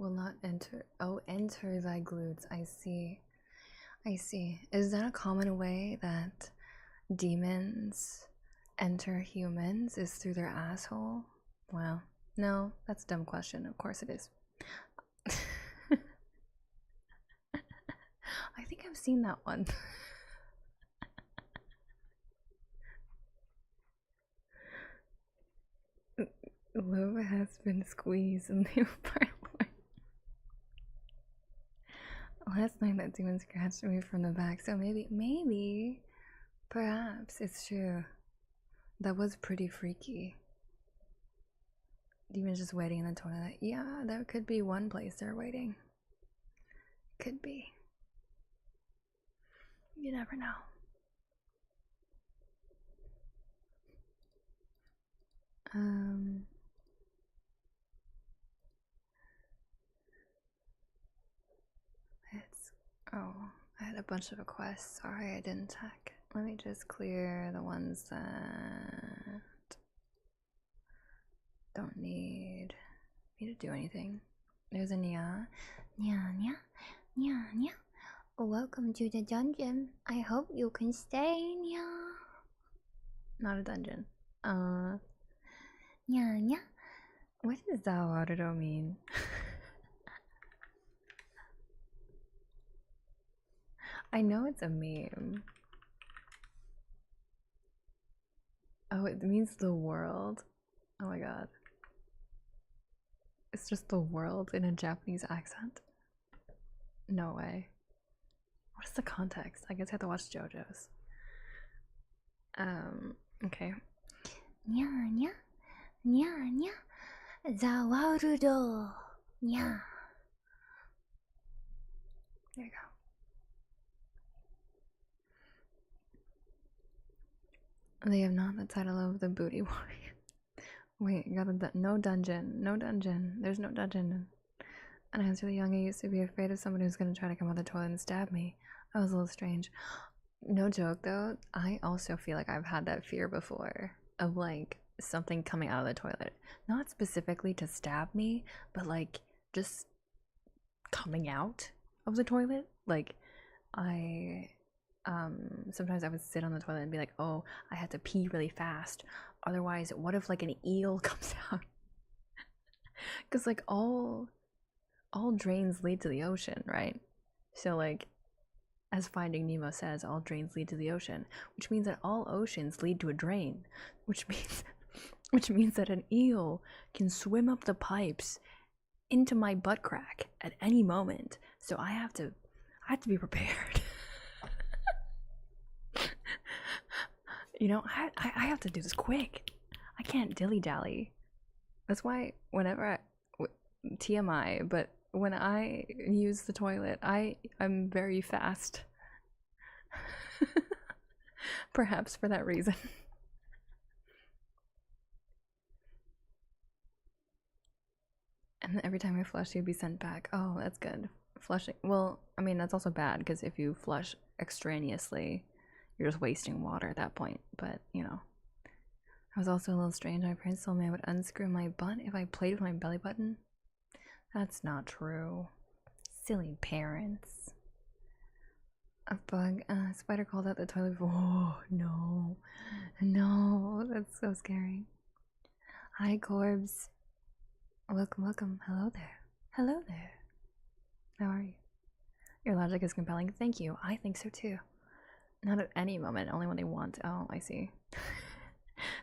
not enter. Oh, enter thy glutes. I see. Is that a common way that demons enter humans? Is through their asshole? Wow. No, that's a dumb question. Of course it is. I think I've seen that one. Love has been squeezed in the apartment. Last night that demon scratched me from the back, so maybe, perhaps it's true. That was pretty freaky. Demon's just waiting in the toilet. Yeah, there could be one place they're waiting. Could be. You never know. Oh, I had a bunch of requests. Sorry, I didn't check. Let me just clear the ones that don't need me to do anything. There's a Nya. Nya. Welcome to the dungeon. I hope you can stay, Nya. Not a dungeon. Nya. What does Zawarudo mean? I know it's a meme. Oh, it means the world. Oh my god. It's just the world in a Japanese accent? No way. What is the context? I guess I have to watch JoJo's. Okay. Nya. Zawarudo. Nya. There you go. They have not the title of the booty warrior. Wait, got a no dungeon. There's no dungeon. And I was really young. I used to be afraid of someone who's gonna try to come out the toilet and stab me. That was a little strange. No joke though, I also feel like I've had that fear before of like something coming out of the toilet. Not specifically to stab me, but like just coming out of the toilet. Like sometimes I would sit on the toilet and be like, oh, I had to pee really fast. Otherwise, what if like an eel comes out? Because like all drains lead to the ocean, right? So like, as Finding Nemo says, all drains lead to the ocean, which means that all oceans lead to a drain, which means that an eel can swim up the pipes into my butt crack at any moment. So I have to be prepared. You know, I have to do this quick. I can't dilly-dally. That's why whenever TMI, but when I use the toilet, I'm very fast. Perhaps for that reason. And every time I flush, you'd be sent back. Oh, that's good. Flushing. Well, I mean, that's also bad because if you flush extraneously, you're just wasting water at that point. But, you know. I was also a little strange. My parents told me I would unscrew my butt if I played with my belly button. That's not true. Silly parents. A bug. Spider called out the toilet. Oh, no. No. That's so scary. Hi, Corbs. Welcome. Hello there. How are you? Your logic is compelling. Thank you. I think so too. Not at any moment, only when they want. Oh, I see.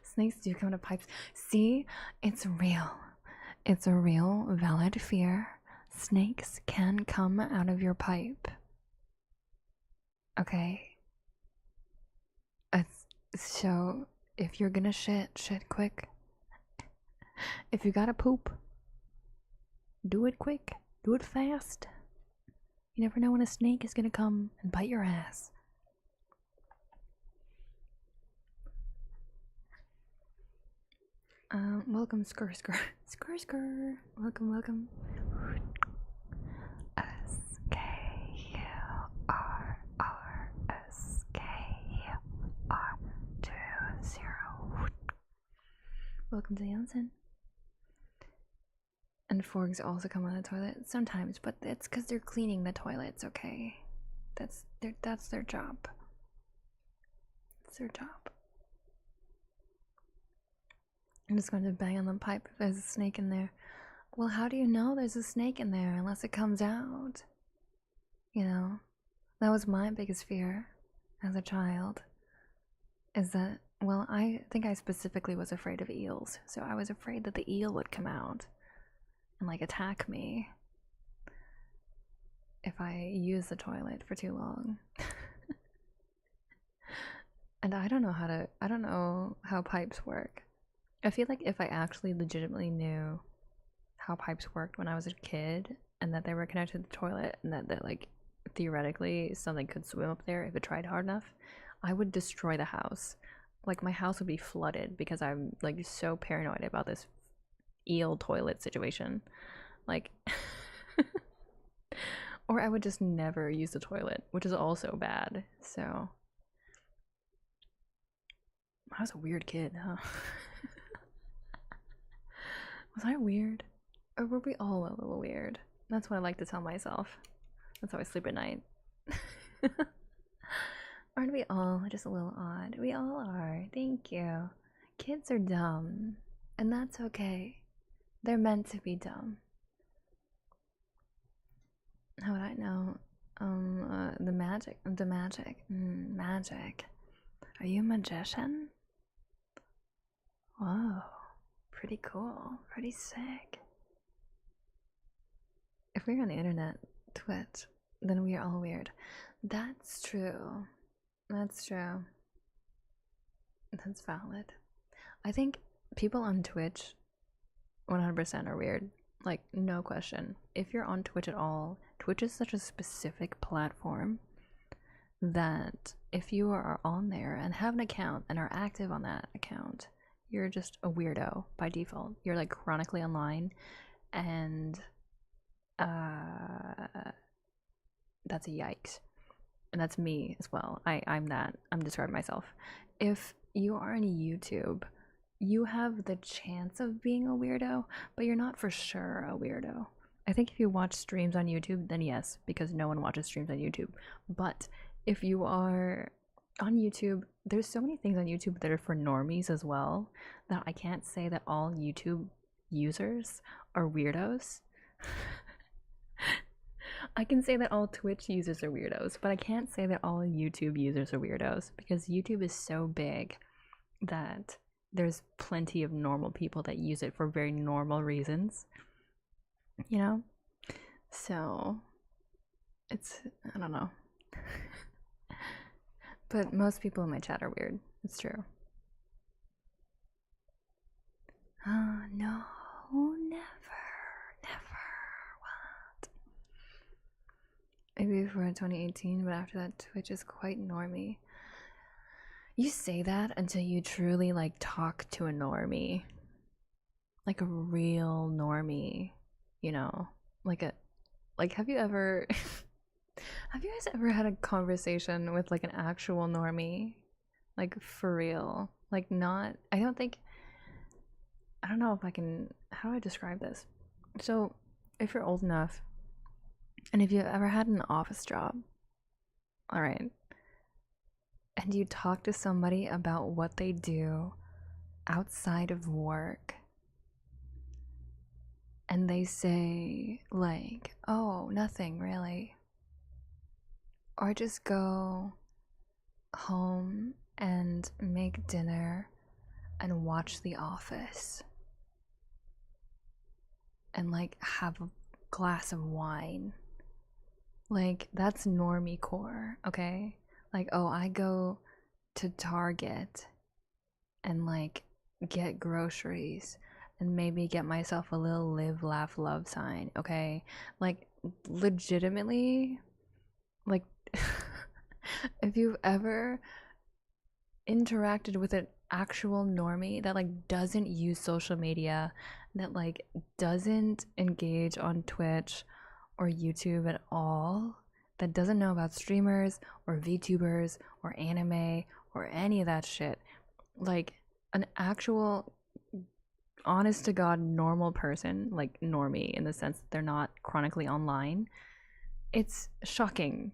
Snakes do come to pipes. See? It's real. It's a real, valid fear. Snakes can come out of your pipe. Okay? So, if you're gonna shit quick. If you gotta poop, do it quick. Do it fast. You never know when a snake is gonna come and bite your ass. Welcome, skr. Welcome. SKURSKUR20. Welcome to the onsen. And forks also come out of the toilet sometimes, but it's because they're cleaning the toilets. Okay, that's their job. It's their job. I'm just going to bang on the pipe if there's a snake in there. Well, how do you know there's a snake in there unless it comes out? You know, that was my biggest fear as a child. Is that, well, I think I specifically was afraid of eels. So I was afraid that the eel would come out and like attack me. if I use the toilet for too long. And I don't know how pipes work. I feel like if I actually legitimately knew how pipes worked when I was a kid and that they were connected to the toilet and that like theoretically something could swim up there if it tried hard enough, I would destroy the house. Like my house would be flooded because I'm like so paranoid about this eel toilet situation. Like or I would just never use the toilet, which is also bad. So I was a weird kid, huh? Was I weird? Or were we all a little weird? That's what I like to tell myself. That's how I sleep at night. Aren't we all just a little odd? We all are. Thank you. Kids are dumb, and that's okay. They're meant to be dumb. How would I know? The magic. Magic. Are you a magician? Whoa. Pretty cool. Pretty sick. If we're on the internet, Twitch, then we are all weird. That's true. That's true. That's valid. I think people on Twitch 100% are weird. Like, no question. If you're on Twitch at all, Twitch is such a specific platform that if you are on there and have an account and are active on that account, you're just a weirdo by default. You're like chronically online, and that's a yikes. And that's me as well. I'm that. I'm describing myself. If you are on YouTube, you have the chance of being a weirdo, but you're not for sure a weirdo. I think if you watch streams on YouTube, then yes, because no one watches streams on YouTube. But if you are on YouTube, there's so many things on YouTube that are for normies as well that I can't say that all YouTube users are weirdos. I can say that all Twitch users are weirdos, but I can't say that all YouTube users are weirdos because YouTube is so big that there's plenty of normal people that use it for very normal reasons, you know? So it's, I don't know. But most people in my chat are weird. It's true. Oh, no, never. What? Maybe before 2018, but after that, Twitch is quite normy. You say that until you truly like talk to a normie, like a real normie, you know, like have you ever have you guys ever had a conversation with like an actual normie, like for real? Like not, I don't know if I can, how do I describe this? So if you're old enough and if you've ever had an office job, all right, and you talk to somebody about what they do outside of work, and they say like, oh, nothing really, or just go home and make dinner and watch The Office and like have a glass of wine, like that's normie core, okay? Like, oh, I go to Target and like get groceries and maybe get myself a little live laugh love sign, okay? Like legitimately, like if you've ever interacted with an actual normie that like doesn't use social media, that like doesn't engage on Twitch or YouTube at all, that doesn't know about streamers or VTubers or anime or any of that shit, like an actual honest to god normal person, like normie in the sense that they're not chronically online, it's shocking.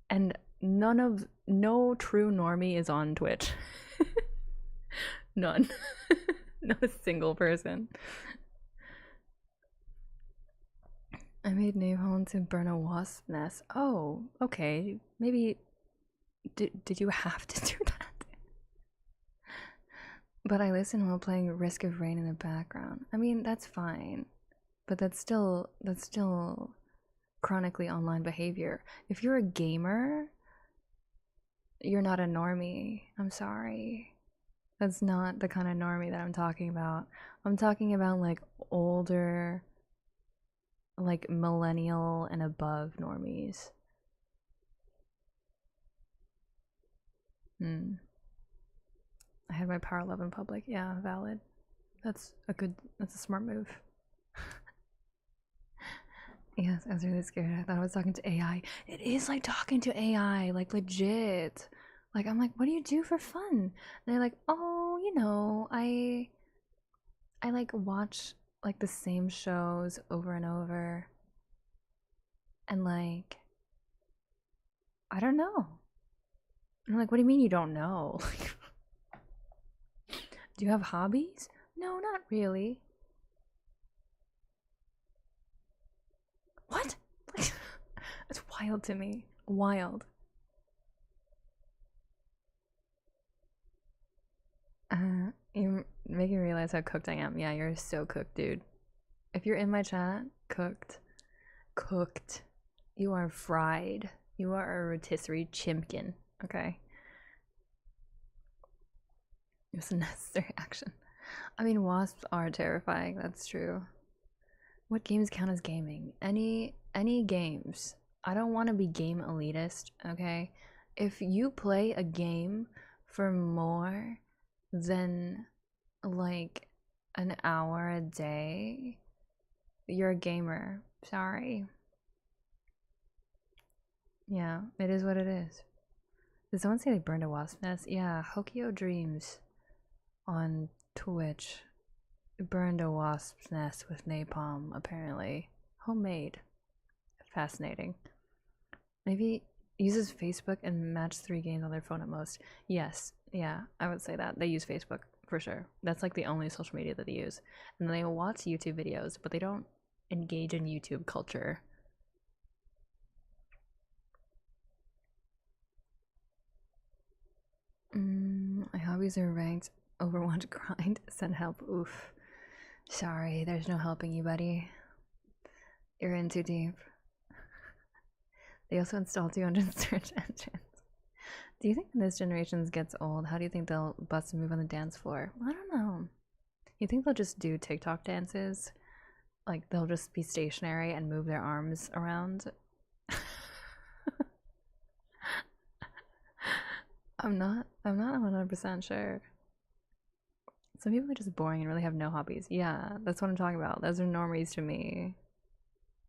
And no true normie is on Twitch. None. Not a single person. I made napalm to burn a wasp nest. Oh, okay. Maybe did you have to do that? But I listen while playing Risk of Rain in the background. I mean, that's fine. But that's still chronically online behavior. If you're a gamer, you're not a normie. I'm sorry. That's not the kind of normie that I'm talking about. I'm talking about like older, like millennial and above normies. I had my power love in public. Yeah, valid. That's a smart move. Yes, I was really scared. I thought I was talking to AI. It is like talking to AI, like legit. Like I'm like, what do you do for fun? And they're like, oh, I like watch like the same shows over and over. And like I don't know. And I'm like, what do you mean you don't know? Do you have hobbies? No, not really. What? It's wild to me. Wild. You're making me realize how cooked I am. Yeah, you're so cooked, dude. If you're in my chat, cooked. Cooked. You are fried. You are a rotisserie chimpkin, okay? It was a necessary action. I mean, wasps are terrifying, that's true. What games count as gaming? Any games. I don't want to be game elitist, okay? If you play a game for more than like an hour a day, you're a gamer. Sorry. Yeah, it is what it is. Did someone say they burned a wasp nest? Yeah, Hokio Dreams on Twitch burned a wasp's nest with napalm, apparently. Homemade. Fascinating. Maybe uses Facebook and match 3 games on their phone at most. Yes, yeah, I would say that. They use Facebook for sure. That's like the only social media that they use. And they watch YouTube videos, but they don't engage in YouTube culture. My hobbies are ranked Overwatch grind. Send help. Oof. Sorry, there's no helping you, buddy. You're in too deep. They also installed 200 search engines. Do you think when this generation gets old, how do you think they'll bust a move on the dance floor? I don't know. You think they'll just do TikTok dances? Like they'll just be stationary and move their arms around? I'm not 100% sure. Some people are just boring and really have no hobbies. Yeah, that's what I'm talking about. Those are normies to me.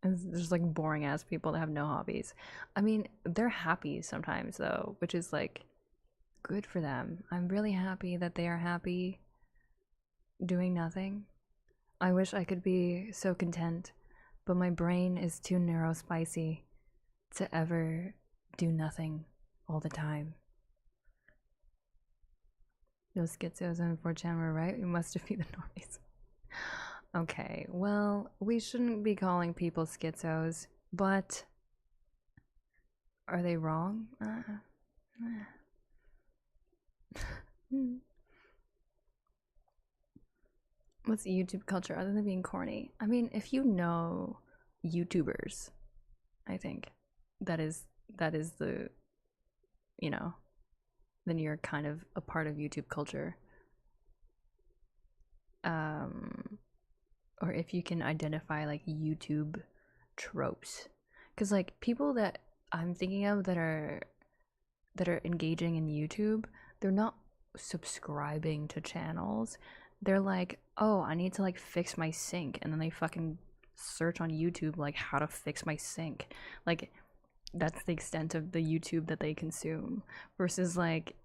It's just like boring ass people that have no hobbies. I mean, they're happy sometimes though, which is like good for them. I'm really happy that they are happy doing nothing. I wish I could be so content, but my brain is too neurospicy to ever do nothing all the time. Those schizos on 4chan were right. We must defeat the normies. Okay, well, we shouldn't be calling people schizos, but are they wrong? What's YouTube culture other than being corny? I mean, if you know YouTubers, I think that is the, you know, then you're kind of a part of YouTube culture. Or if you can identify like YouTube tropes, because like people that I'm thinking of that are engaging in YouTube, they're not subscribing to channels. They're like, oh, I need to like fix my sink, and then they fucking search on YouTube like how to fix my sink. Like that's the extent of the YouTube that they consume, versus like,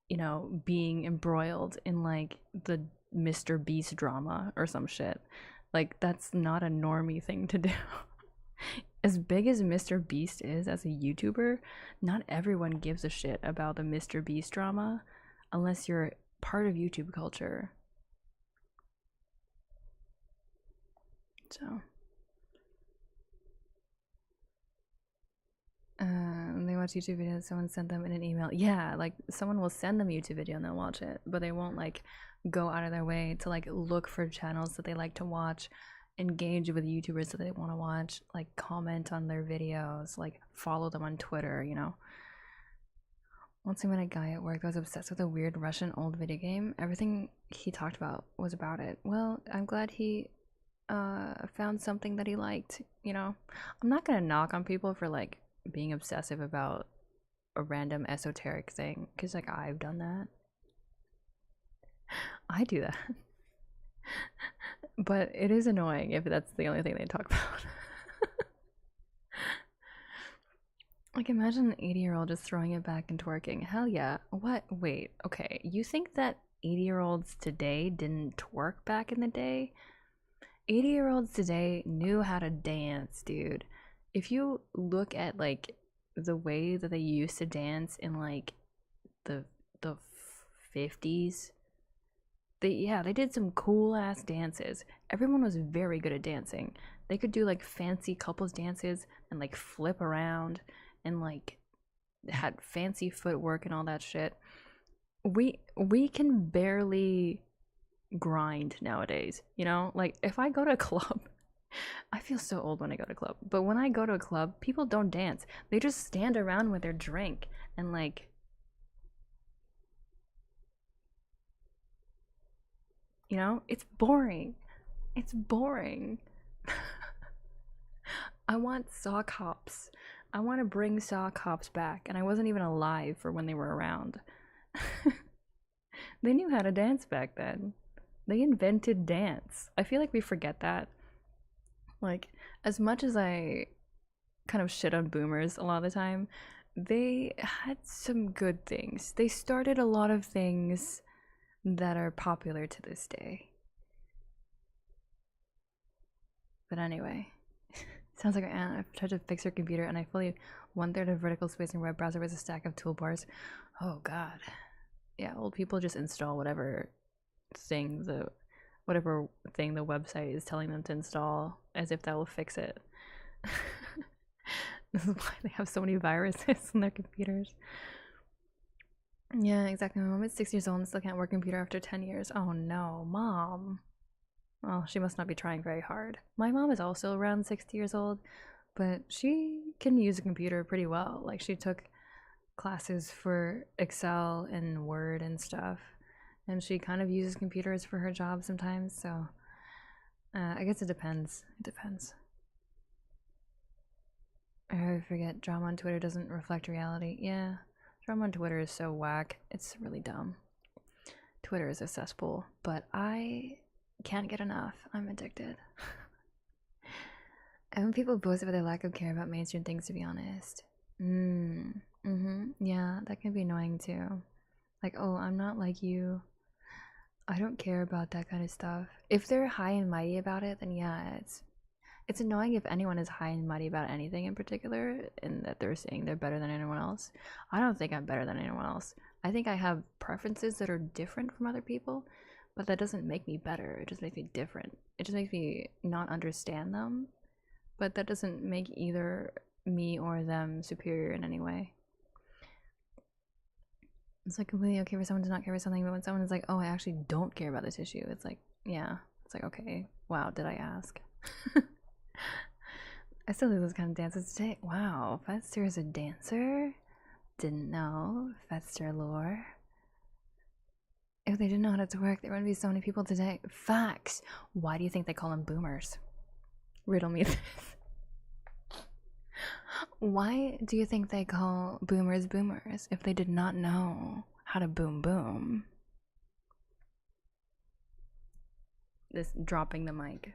you know, being embroiled in like the Mr. Beast drama or some shit. Like that's not a normie thing to do. As big as Mr. Beast is as a YouTuber, not everyone gives a shit about the Mr. Beast drama unless you're part of YouTube culture. So they watch YouTube videos, someone sent them in an email. Yeah, like someone will send them a YouTube video and they'll watch it, but they won't like go out of their way to like look for channels that they like to watch engage with YouTubers that they want to watch, like comment on their videos, like follow them on Twitter, you know. Once I met a guy at work that was obsessed with a weird Russian old video game. Everything he talked about was about it. Well, I'm glad he found something that he liked, you know. I'm not gonna knock on people for like being obsessive about a random esoteric thing, because like I've done that. I do that. But it is annoying if that's the only thing they talk about. Like, imagine an 80-year-old just throwing it back and twerking. Hell yeah. What? Wait, okay. You think that 80-year-olds today didn't twerk back in the day? 80-year-olds today knew how to dance, dude. If you look at, like, the way that they used to dance in, like, the 50s, they did some cool-ass dances. Everyone was very good at dancing. They could do, like, fancy couples dances and, like, flip around and like had fancy footwork and all that shit. We can barely grind nowadays, you know? Like if I go to a club, I feel so old when I go to a club, but when I go to a club, people don't dance. They just stand around with their drink and like, you know, it's boring. It's boring. I want sock hops. I want to bring sock hops back, and I wasn't even alive for when they were around. They knew how to dance back then. They invented dance. I feel like we forget that. Like, as much as I kind of shit on boomers a lot of the time, they had some good things. They started a lot of things that are popular to this day. But anyway. Sounds like I've tried to fix her computer and I fully 1/3 of vertical spacing web browser with a stack of toolbars. Oh god. Yeah, old people just install whatever thing the website is telling them to install as if that will fix it. This is why they have so many viruses on their computers. Yeah, exactly. My mom is 6 years old and still can't work a computer after 10 years. Oh no, mom. Well, she must not be trying very hard. My mom is also around 60 years old, but she can use a computer pretty well. Like, she took classes for Excel and Word and stuff, and she kind of uses computers for her job sometimes, so I guess it depends. It depends. I forget, drama on Twitter doesn't reflect reality. Yeah, drama on Twitter is so whack. It's really dumb. Twitter is a cesspool, but I can't get enough. I'm addicted. And when people boast about their lack of care about mainstream things, to be honest. Yeah, that can be annoying too. Like, oh, I'm not like you. I don't care about that kind of stuff. If they're high and mighty about it, then yeah, it's annoying if anyone is high and mighty about anything in particular and that they're saying they're better than anyone else. I don't think I'm better than anyone else. I think I have preferences that are different from other people, but that doesn't make me better. It just makes me different. It just makes me not understand them, but that doesn't make either me or them superior in any way. It's like completely okay for someone to not care about something, but when someone is like, oh, I actually don't care about this issue, it's like, yeah. It's like, okay, wow, did I ask? I still do those kind of dances today. Wow, Fetster is a dancer? Didn't know. Fetster lore. If they didn't know how to work, there wouldn't be so many people today. Facts. Why do you think they call them boomers? Riddle me this. Why do you think they call boomers boomers if they did not know how to boom boom? This dropping the mic.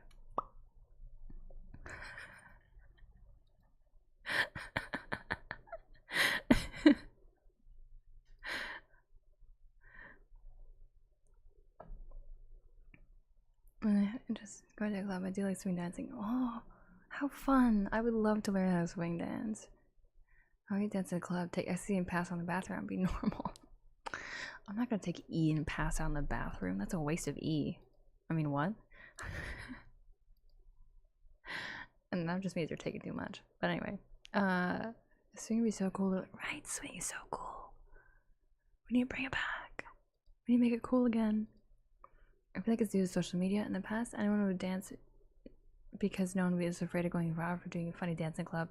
Just go to a club. I do like swing dancing. Oh, how fun! I would love to learn how to swing dance. How you dance at a club? Take SC and pass on the bathroom. Be normal. I'm not gonna take E and pass out in the bathroom. That's a waste of E. I mean, what? And that just means you're taking too much. But anyway, swing would be so cool. Right, swing is so cool. We need to bring it back. We need to make it cool again. I feel like it's due to social media. In the past, anyone who would dance because no one is afraid of going viral for doing a funny dancing club.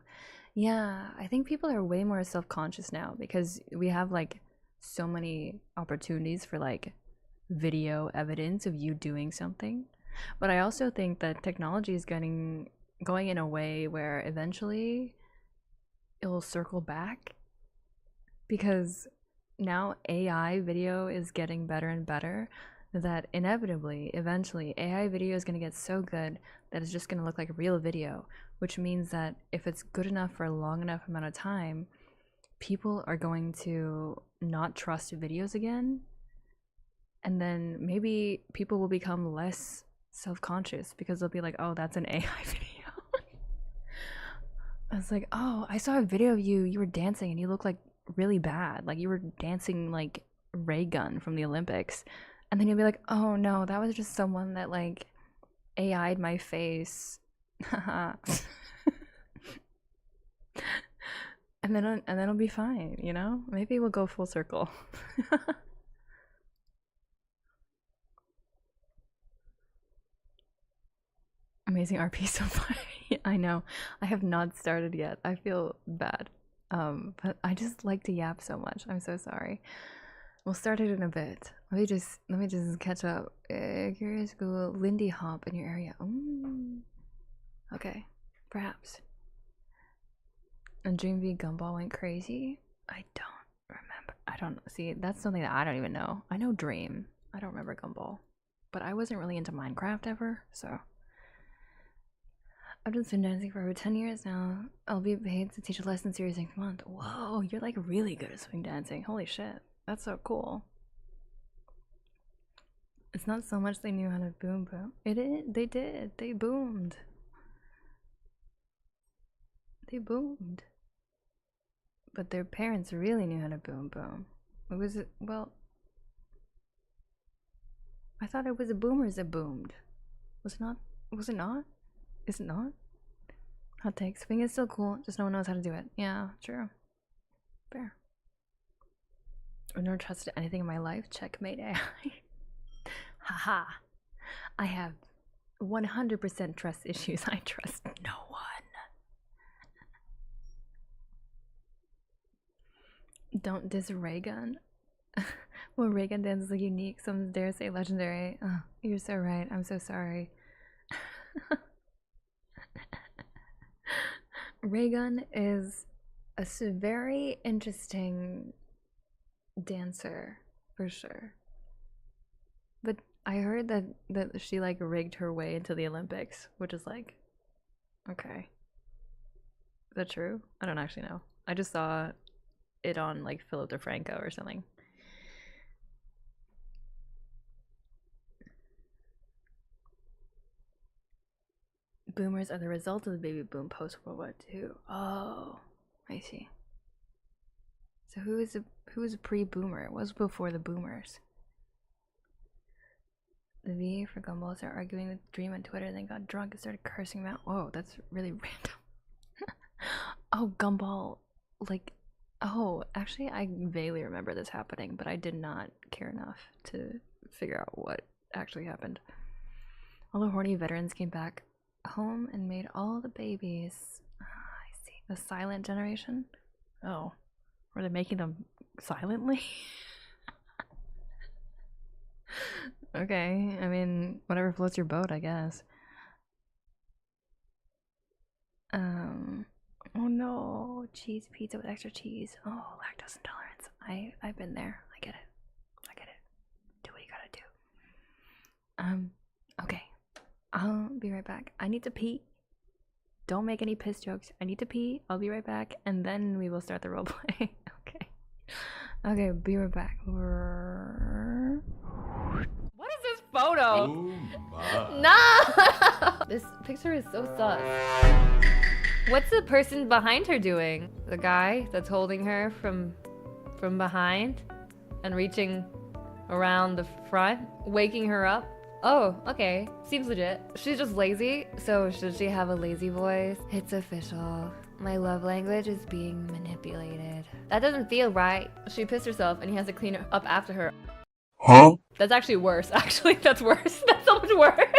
Yeah, I think people are way more self-conscious now because we have like so many opportunities for like video evidence of you doing something. But I also think that technology is going in a way where eventually it will circle back, because now AI video is getting better and better, that inevitably, eventually, AI video is going to get so good that it's just going to look like real video, which means that if it's good enough for a long enough amount of time, people are going to not trust videos again. And then maybe people will become less self-conscious because they'll be like, oh, that's an AI video. I was like, oh, I saw a video of you were dancing and you look like really bad. Like you were dancing like ray gun from the Olympics. And then you'll be like, oh no, that was just someone that like AI'd my face. and then it'll be fine, you know? Maybe we'll go full circle. Amazing RP so far. I know. I have not started yet. I feel bad. But I just like to yap so much. I'm so sorry. We'll start it in a bit. Let me just catch up. Curious Google Lindy Hop in your area. Okay, perhaps. And Dream V Gumball went crazy. I don't remember. I don't see. That's something that I don't even know. I know Dream. I don't remember Gumball, but I wasn't really into Minecraft ever, so. I've done swing dancing for over 10 years now. I'll be paid to teach a lesson series next month. Whoa, you're like really good at swing dancing. Holy shit. That's so cool. It's not so much they knew how to boom. It is. They did. They boomed. They boomed. But their parents really knew how to boom. It was, well, I thought it was the boomers that boomed. Was it not? Was it not? Is it not? Hot take. Swing is still cool, just no one knows how to do it. Yeah, true. Fair. I've never trusted anything in my life. Checkmate AI. Haha. I have 100% trust issues. I trust no one. Don't diss Raygun. Well, Raygun dance is like unique. Some dare say legendary. Oh, you're so right. I'm so sorry. Raygun is a very interesting dancer for sure, but I heard that she like rigged her way into the Olympics, which is like, okay, is that true? I don't actually know. I just saw it on like Philip DeFranco or something. Boomers are the result of the baby boom post World War II. Oh, I see. So who is a pre-boomer? It was before the boomers. The VA for Gumballs are arguing with Dream on Twitter, then got drunk and started cursing him out. Whoa, that's really random. Oh, Gumball, like, oh, actually, I vaguely remember this happening, but I did not care enough to figure out what actually happened. All the horny veterans came back home and made all the babies. I see. The silent generation? Oh. Were they making them silently? Okay, I mean, whatever floats your boat, I guess. Oh no, cheese pizza with extra cheese. Oh, lactose intolerance. I've been there. I get it. Do what you gotta do. Okay. I'll be right back. I need to pee. Don't make any piss jokes. I need to pee. I'll be right back, and then we will start the roleplay. Okay. Okay, be right back. What is this photo? No! This picture is so sus. What's the person behind her doing? The guy that's holding her from behind and reaching around the front, waking her up. Oh, okay. Seems legit. She's just lazy, so should she have a lazy voice? It's official. My love language is being manipulated. That doesn't feel right. She pissed herself and he has to clean her up after her. Huh? That's actually worse. Actually, that's worse. That's so much worse.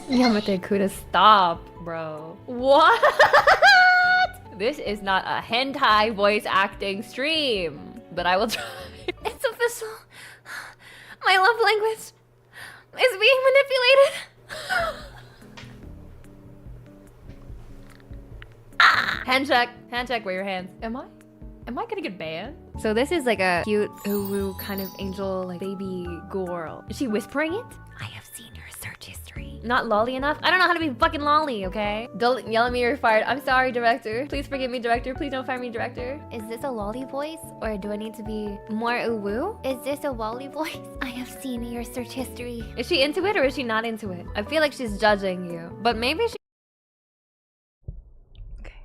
Yamete Kuda, stop, bro. What? This is not a hentai voice acting stream, but I will try. It's official. My love language is being manipulated. Hand check. Hand check. Where your hands? Am I gonna get banned? So this is like a cute uwu kind of angel, like baby girl. Is she whispering it? I have seen your search history. Not lolly enough? I don't know how to be fucking lolly, okay? Don't yell at me, you're fired. I'm sorry, director. Please forgive me, director. Please don't fire me, director. Is this a lolly voice? Or do I need to be more uwu? Is this a lolly voice? I have seen your search history. Is she into it or is she not into it? I feel like she's judging you. But maybe she... Okay,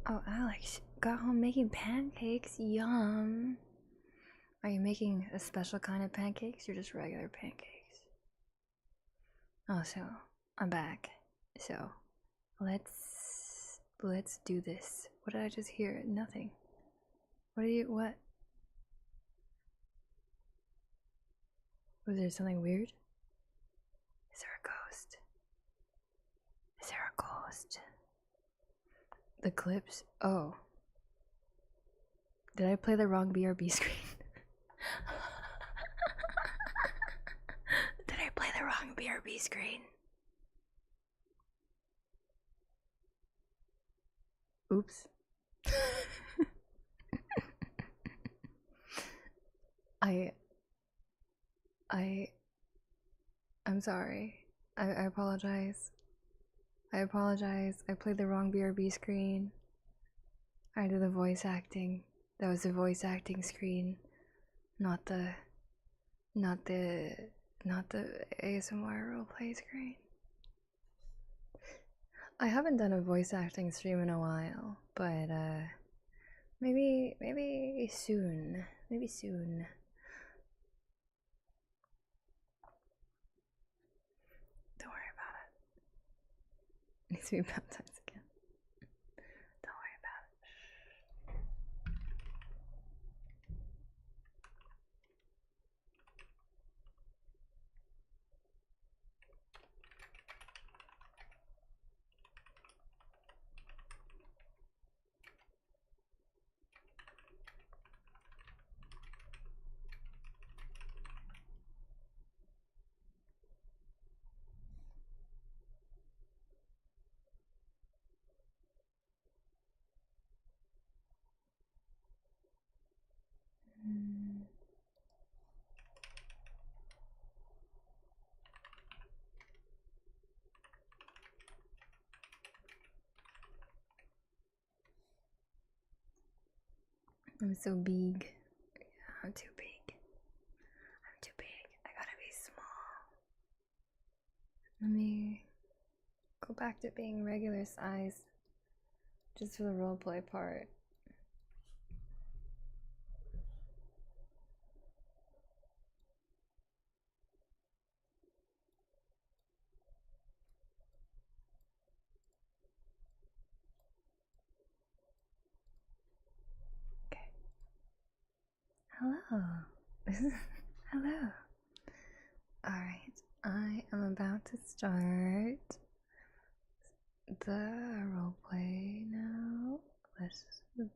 hello. Oh, Alex, got home making pancakes. Yum. Are you making a special kind of pancakes or just regular pancakes? Oh, so I'm back. So let's do this. What did I just hear? Nothing. What? Was there something weird? Is there a ghost? Is there a ghost? The clips? Oh. Did I play the wrong BRB screen? Did I play the wrong BRB screen? Oops. I'm sorry. I apologize. I apologize. I played the wrong BRB screen. I did the voice acting. That was the voice acting screen, not the ASMR roleplay screen. I haven't done a voice acting stream in a while, but maybe soon. Maybe soon. Don't worry about it. It needs to be baptized again. Don't worry about it. I'm so big. I'm too big. I'm too big. I gotta be small. Let me go back to being regular size. Just for the roleplay part. Okay. Hello. Hello. Alright, I am about to start the roleplay now. Let's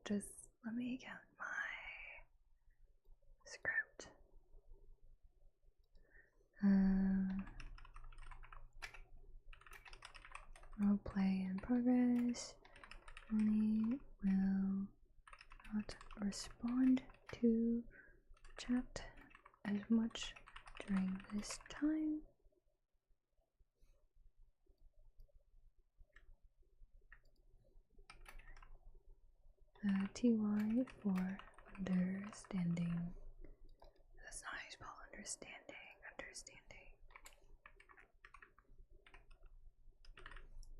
just let me get my script. Roleplay in progress. We will not respond to chat as much during this time. TY for understanding. That's not how you spell understanding. Understanding.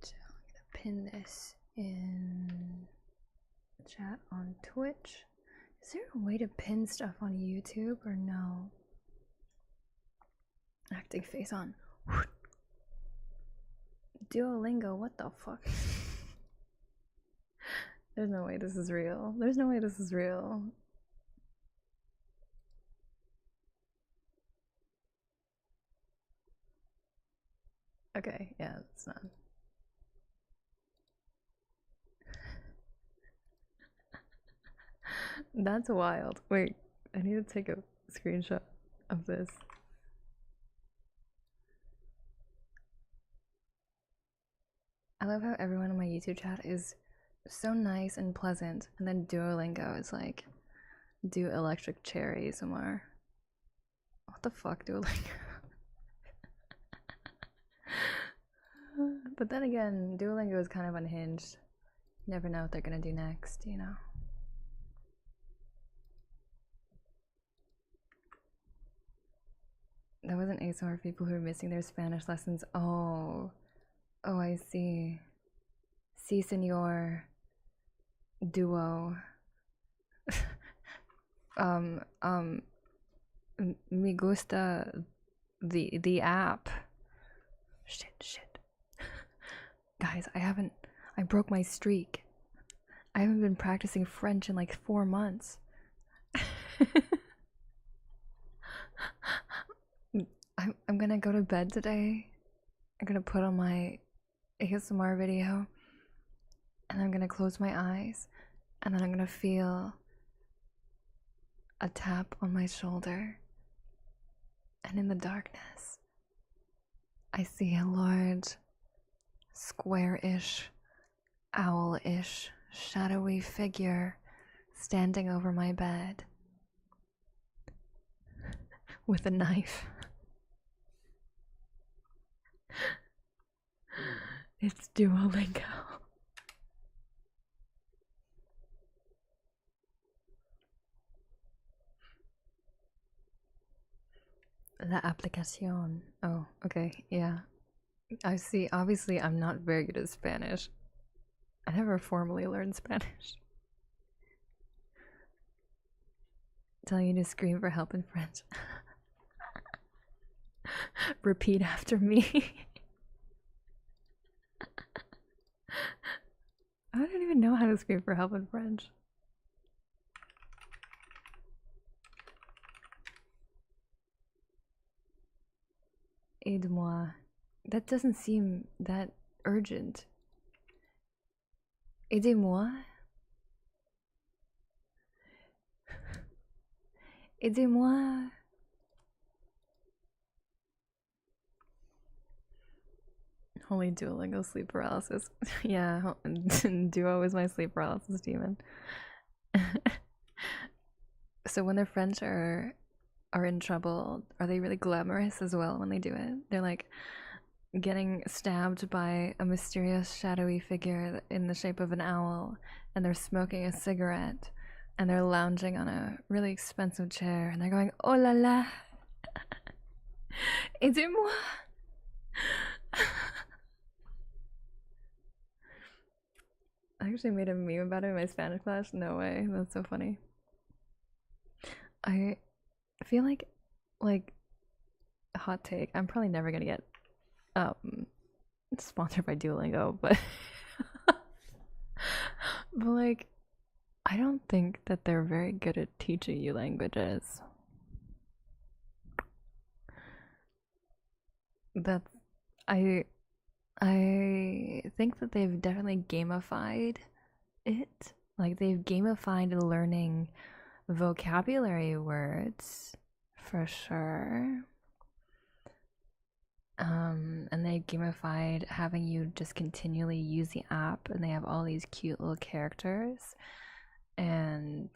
So I'm gonna pin this in chat on Twitch. Is there a way to pin stuff on YouTube or no? Acting face on. Duolingo, what the fuck? There's no way this is real. There's no way this is real. Okay, yeah, it's not. That's wild. Wait, I need to take a screenshot of this. I love how everyone in my YouTube chat is so nice and pleasant, and then Duolingo is like, do electric cherry somewhere. What the fuck, Duolingo? But then again, Duolingo is kind of unhinged. You never know what they're gonna do next, you know? That wasn't ASMR for people who are missing their Spanish lessons. Oh. Oh, I see. Si, senor. Duo. Me gusta the app. Shit. Guys, I broke my streak. I haven't been practicing French in like 4 months. I'm gonna go to bed today. I'm gonna put on my ASMR video, and I'm gonna close my eyes, and then I'm gonna feel a tap on my shoulder, and in the darkness I see a large, square-ish, owl-ish, shadowy figure standing over my bed with a knife. It's Duolingo. La aplicación. Oh, okay, yeah. I see. Obviously, I'm not very good at Spanish. I never formally learned Spanish. Telling you to scream for help in French. Repeat after me. I don't even know how to scream for help in French. Aide-moi. That doesn't seem that urgent. Aidez-moi. Aidez-moi. Holy Duolingo sleep paralysis. Yeah, Duo is my sleep paralysis demon. So when their friends are in trouble, are they really glamorous as well when they do it? They're like getting stabbed by a mysterious shadowy figure in the shape of an owl, and they're smoking a cigarette, and they're lounging on a really expensive chair, and they're going, oh la la, aidez-moi. I actually made a meme about it in my Spanish class. No way, that's so funny. I feel like hot take, I'm probably never gonna get sponsored by Duolingo, but but like I don't think that they're very good at teaching you languages. That's I think that they've definitely gamified it. Like they've gamified learning vocabulary words for sure. And they gamified having you just continually use the app, and they have all these cute little characters, and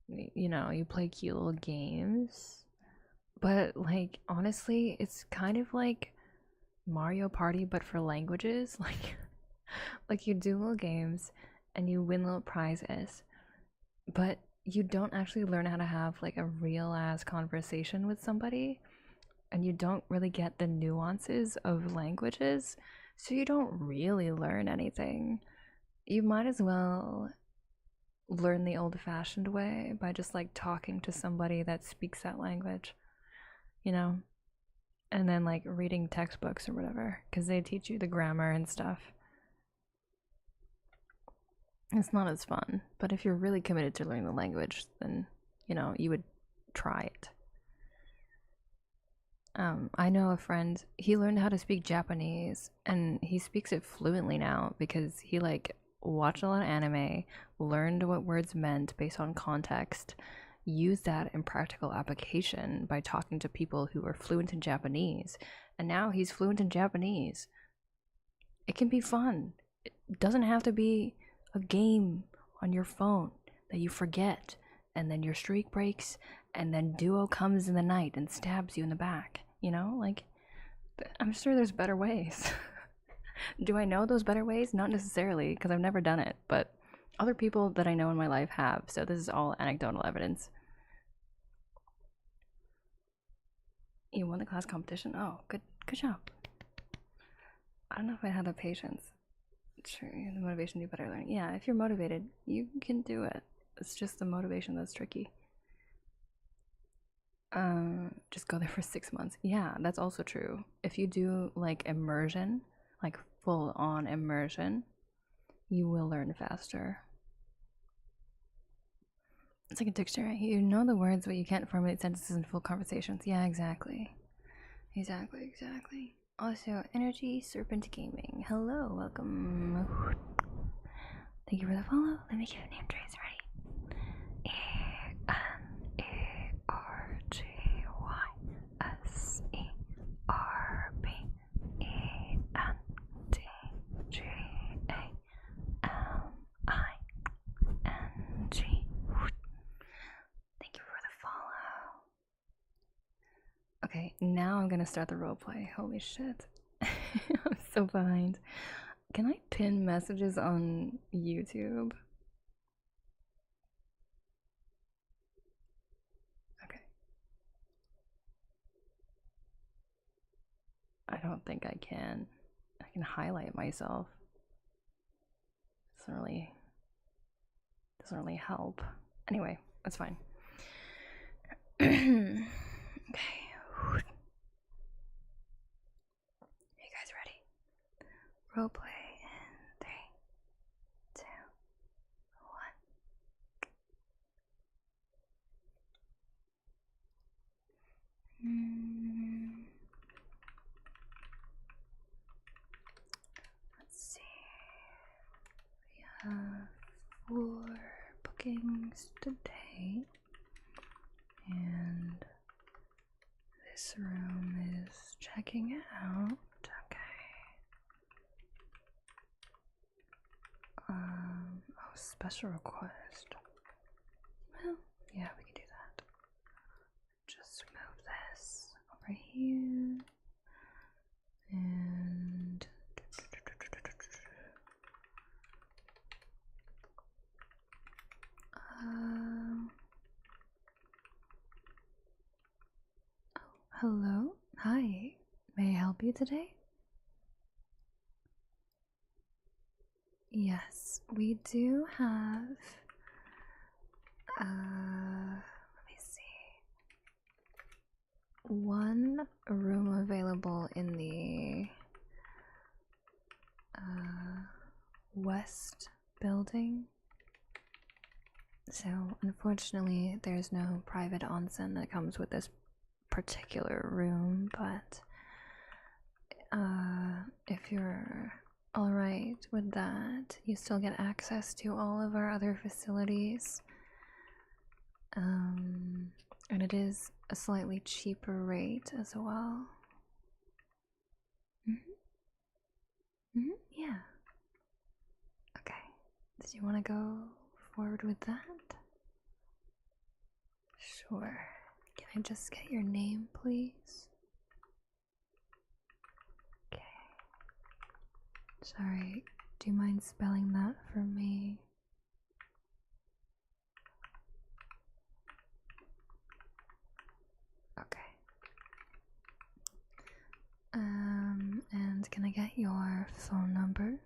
you know, you play cute little games. But like honestly, it's kind of like Mario Party but for languages. Like you do little games and you win little prizes, but you don't actually learn how to have like a real ass conversation with somebody, and you don't really get the nuances of languages, so you don't really learn anything. You might as well learn the old-fashioned way by just like talking to somebody that speaks that language, you know, and then like reading textbooks or whatever, because they teach you the grammar and stuff. It's not as fun, but if you're really committed to learning the language, then you know you would try it. I know a friend, he learned how to speak Japanese and he speaks it fluently now because he like watched a lot of anime, learned what words meant based on context, used that in practical application by talking to people who are fluent in Japanese, and now he's fluent in Japanese. It can be fun. It doesn't have to be a game on your phone that you forget and then your streak breaks and then Duo comes in the night and stabs you in the back. You know, like, I'm sure there's better ways. Do I know those better ways? Not necessarily, because I've never done it, but other people that I know in my life have, so this is all anecdotal evidence. You won the class competition? Oh, good job. I don't know if I have the patience. Sure, the motivation to do better learning. Yeah, if you're motivated, you can do it. It's just the motivation that's tricky. Just go there for 6 months. Yeah, that's also true. If you do like immersion, like full on immersion, you will learn faster. It's like a dictionary. You know the words, but you can't formulate sentences in full conversations. Yeah, exactly. Exactly. Also, Energy Serpent Gaming. Hello, welcome. Thank you for the follow. Let me give a name trace. Ready? ERGYSERPERBERBING. Thank you for the follow. Okay, now I'm gonna start the roleplay. Holy shit. I'm so behind. Can I pin messages on YouTube? Okay. I don't think I can. I can highlight myself. Doesn't really help. Anyway, that's fine. Okay. Are you guys ready? Roleplay in 3, 2, 1. Let's see. We have 4 bookings today, and this room is checking out. Okay. Oh, special request. Well, yeah, we can do that. Just move this over here. And oh, hello. Hi. May I help you today? Yes, we do have let me see. 1 room available in the west building. So unfortunately there's no private onsen that comes with this particular room, but if you're alright with that, you still get access to all of our other facilities. And it is a slightly cheaper rate as well. Yeah. Okay. Did you want to go forward with that? Sure. Can I just get your name, please? Okay. Sorry, do you mind spelling that for me? Okay. And can I get your phone number?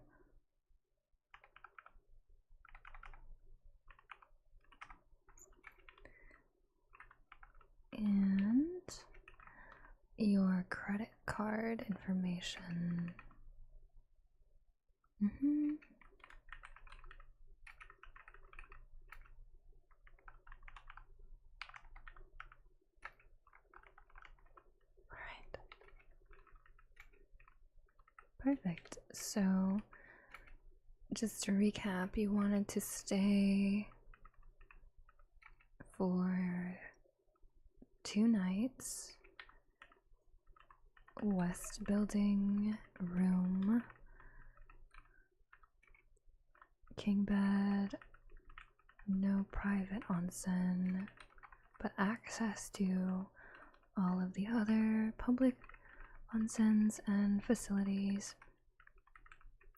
And your credit card information. Alright. So, just to recap, you wanted to stay for 2 nights. West Building room. King bed. No private onsen, but access to all of the other public onsens and facilities.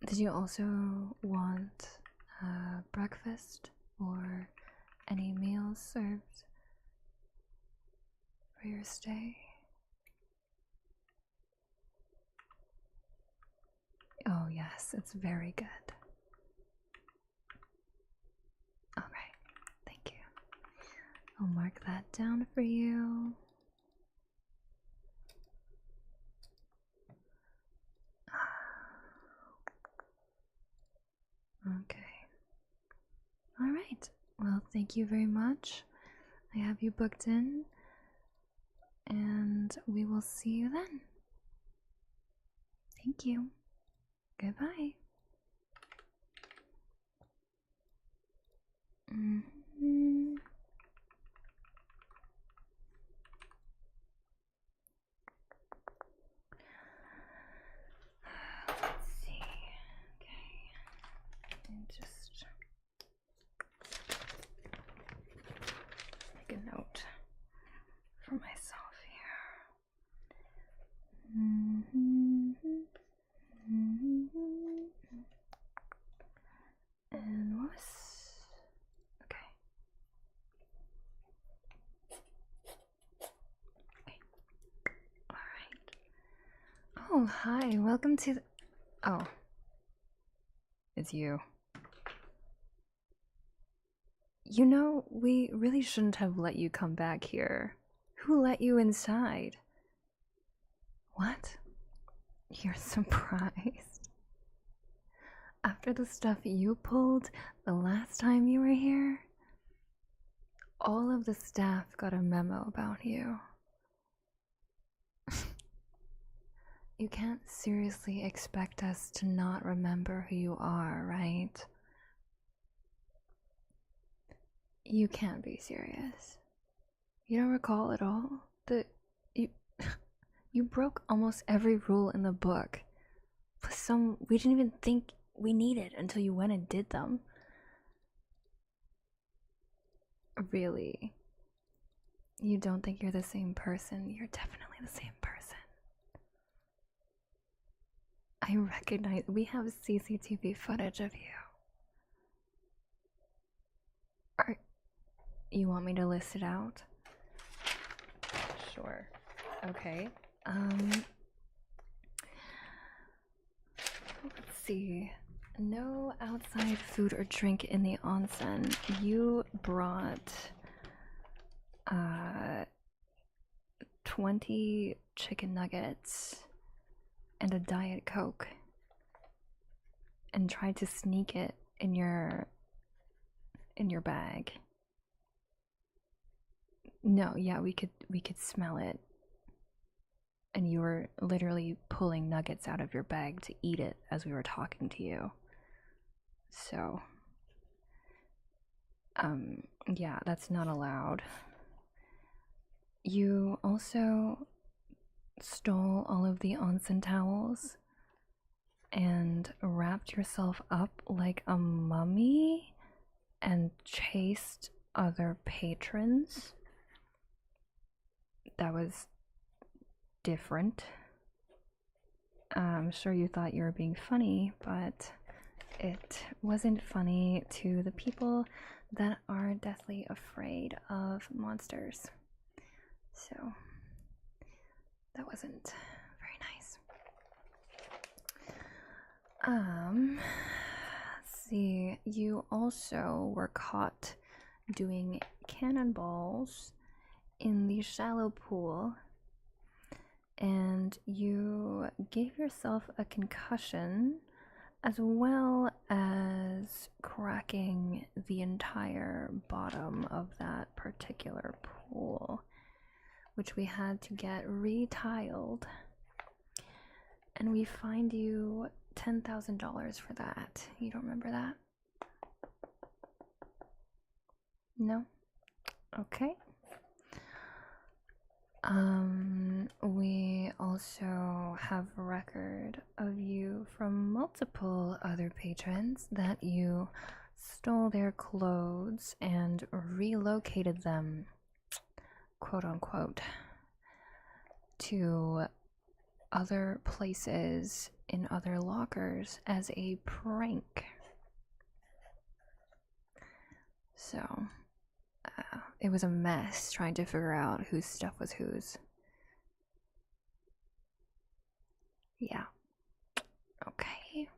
Did you also want breakfast or any meals served for your stay? Oh yes, it's very good. Alright, thank you. I'll mark that down for you. Okay. Alright, well, thank you very much. I have you booked in, and we will see you then. Thank you. Goodbye. Let's see. Okay. And just make a note for myself here. And what was... Okay. Alright. Oh, hi. Welcome to the... Oh. It's you. You know, we really shouldn't have let you come back here. Who let you inside? What? You're surprised? After the stuff you pulled the last time you were here? All of the staff got a memo about you. You can't seriously expect us to not remember who you are, right? You can't be serious. You don't recall at all? You broke almost every rule in the book. Some we didn't even think we needed until you went and did them. Really? You don't think you're the same person? You're definitely the same person. I recognize we have CCTV footage of you. You want me to list it out? Sure. Okay. Let's see. No outside food or drink in the onsen. You brought 20 chicken nuggets and a Diet Coke and tried to sneak it in your bag. No, yeah, we could smell it. And you were literally pulling nuggets out of your bag to eat it as we were talking to you. So, yeah, that's not allowed. You also stole all of the onsen towels and wrapped yourself up like a mummy and chased other patrons. That was different. I'm sure you thought you were being funny, but it wasn't funny to the people that are deathly afraid of monsters. So that wasn't very nice. Let's see. You also were caught doing cannonballs in the shallow pool, and you gave yourself a concussion as well as cracking the entire bottom of that particular pool, which we had to get retiled. And we find you $10,000 for that. You don't remember that? No? Okay. We also have a record of you from multiple other patrons that you stole their clothes and relocated them, quote unquote, to other places in other lockers as a prank. So, it was a mess trying to figure out whose stuff was whose. Yeah. Okay.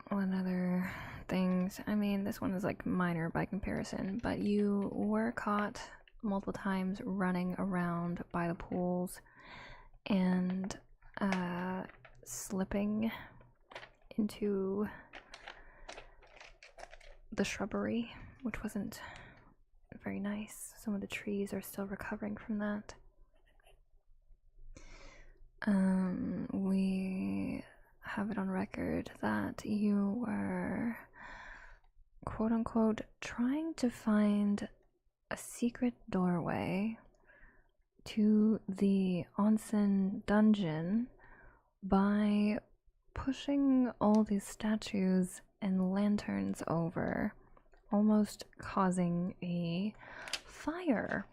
What other things? I mean, this one is like minor by comparison, but you were caught multiple times running around by the pools and slipping into the shrubbery, which wasn't very nice. Some of the trees are still recovering from that. We have it on record that you were, quote unquote, trying to find a secret doorway to the onsen dungeon by pushing all these statues and lanterns over, almost causing a fire,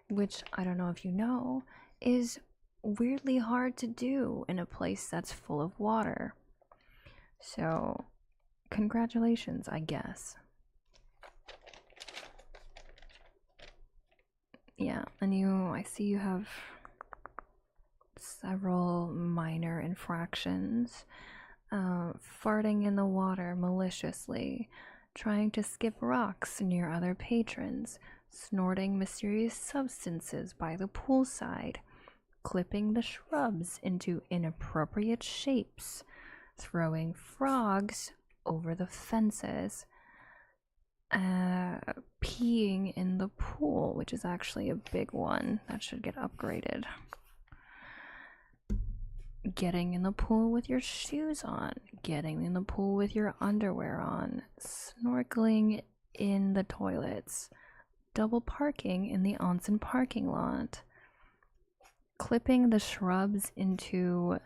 which I don't know if you know, is weirdly hard to do in a place that's full of water. So, congratulations, I guess. Yeah, and I see you have several minor infractions. Farting in the water maliciously, trying to skip rocks near other patrons, snorting mysterious substances by the poolside, clipping the shrubs into inappropriate shapes, throwing frogs over the fences, peeing in the pool, which is actually a big one that should get upgraded. Getting in the pool with your shoes on, getting in the pool with your underwear on, snorkeling in the toilets, double parking in the onsen parking lot, clipping the shrubs into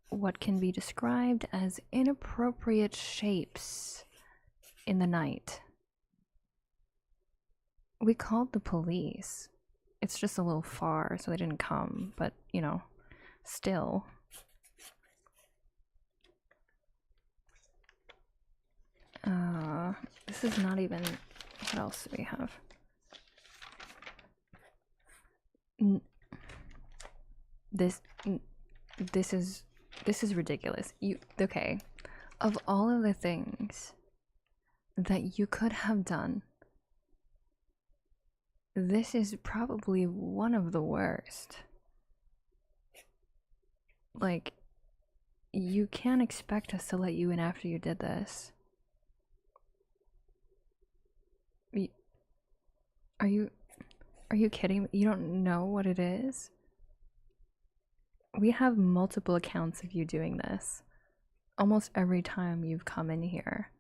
what can be described as inappropriate shapes in the night. We called the police. It's just a little far, so they didn't come, but you know, still. This is not even. What else do we have? This is ridiculous. Okay? Of all of the things that you could have done, this is probably one of the worst. Like, you can't expect us to let you in after you did this. Are you kidding me? You don't know what it is? We have multiple accounts of you doing this. Almost every time you've come in here.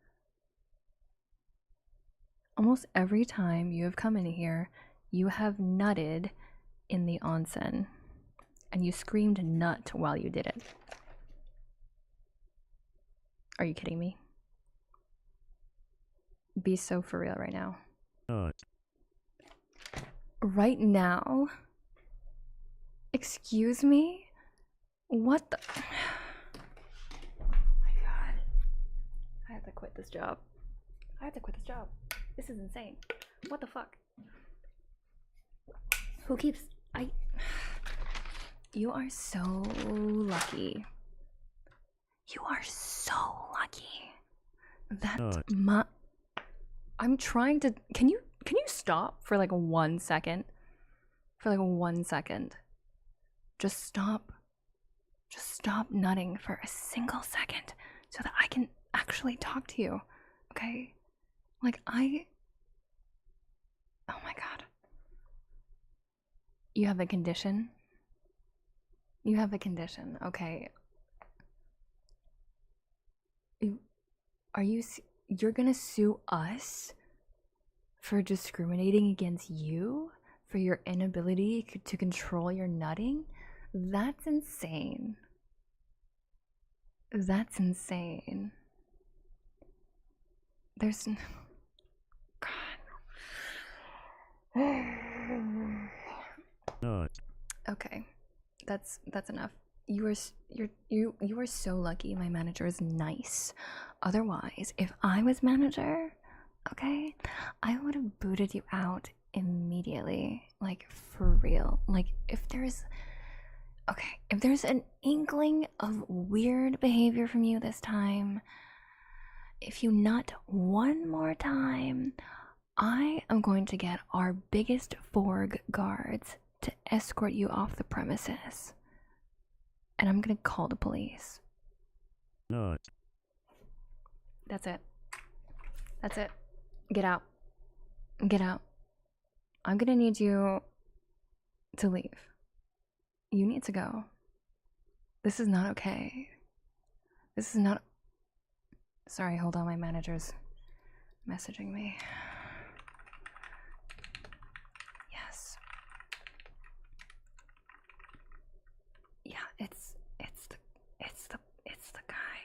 Almost every time you have come in here, you have nutted in the onsen. And you screamed nut while you did it. Are you kidding me? Be so for real right now. Right now? Excuse me? What the? Oh my god. I have to quit this job. This is insane. What the fuck? Who keeps. You are so lucky. You are so lucky. That I'm trying to. Can you stop for like 1 second? For like 1 second. Just stop. Just stop nutting for a single second so that I can actually talk to you. Okay? Like oh my god. You have a condition? You have a condition. Okay. You're gonna sue us for discriminating against you? For your inability to control your nutting? That's insane. That's insane. There's God. Okay, that's enough. You are so lucky. My manager is nice. Otherwise, if I was manager, okay, I would have booted you out immediately. Like for real. Like if there's an inkling of weird behavior from you this time, if you nut one more time, I am going to get our biggest Forg guards to escort you off the premises. And I'm gonna call the police. No. That's it. That's it. Get out. Get out. I'm gonna need you to leave. You need to go. This is not okay. This is not. Sorry, hold on. My manager's messaging me. Yes. Yeah, it's the guy.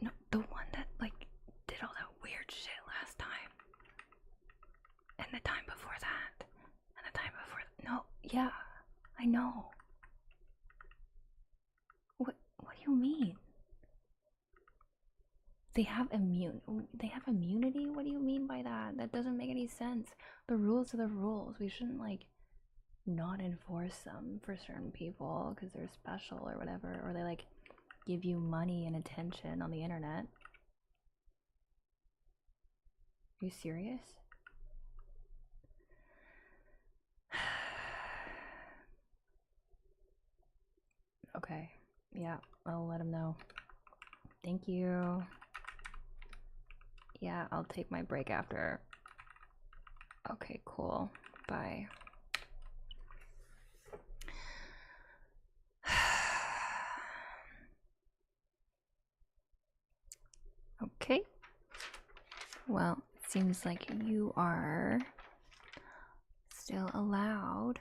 No, the one that like did all that weird shit last time. And the time before that. And the time before no, yeah. I know. What do you mean? They have immunity? What do you mean by that? That doesn't make any sense. The rules are the rules. We shouldn't like not enforce them for certain people because they're special or whatever, or they like give you money and attention on the internet. Are you serious? Okay, yeah, I'll let him know. Thank you. Yeah, I'll take my break after. Okay, cool. Bye. Okay. Well, it seems like you are still allowed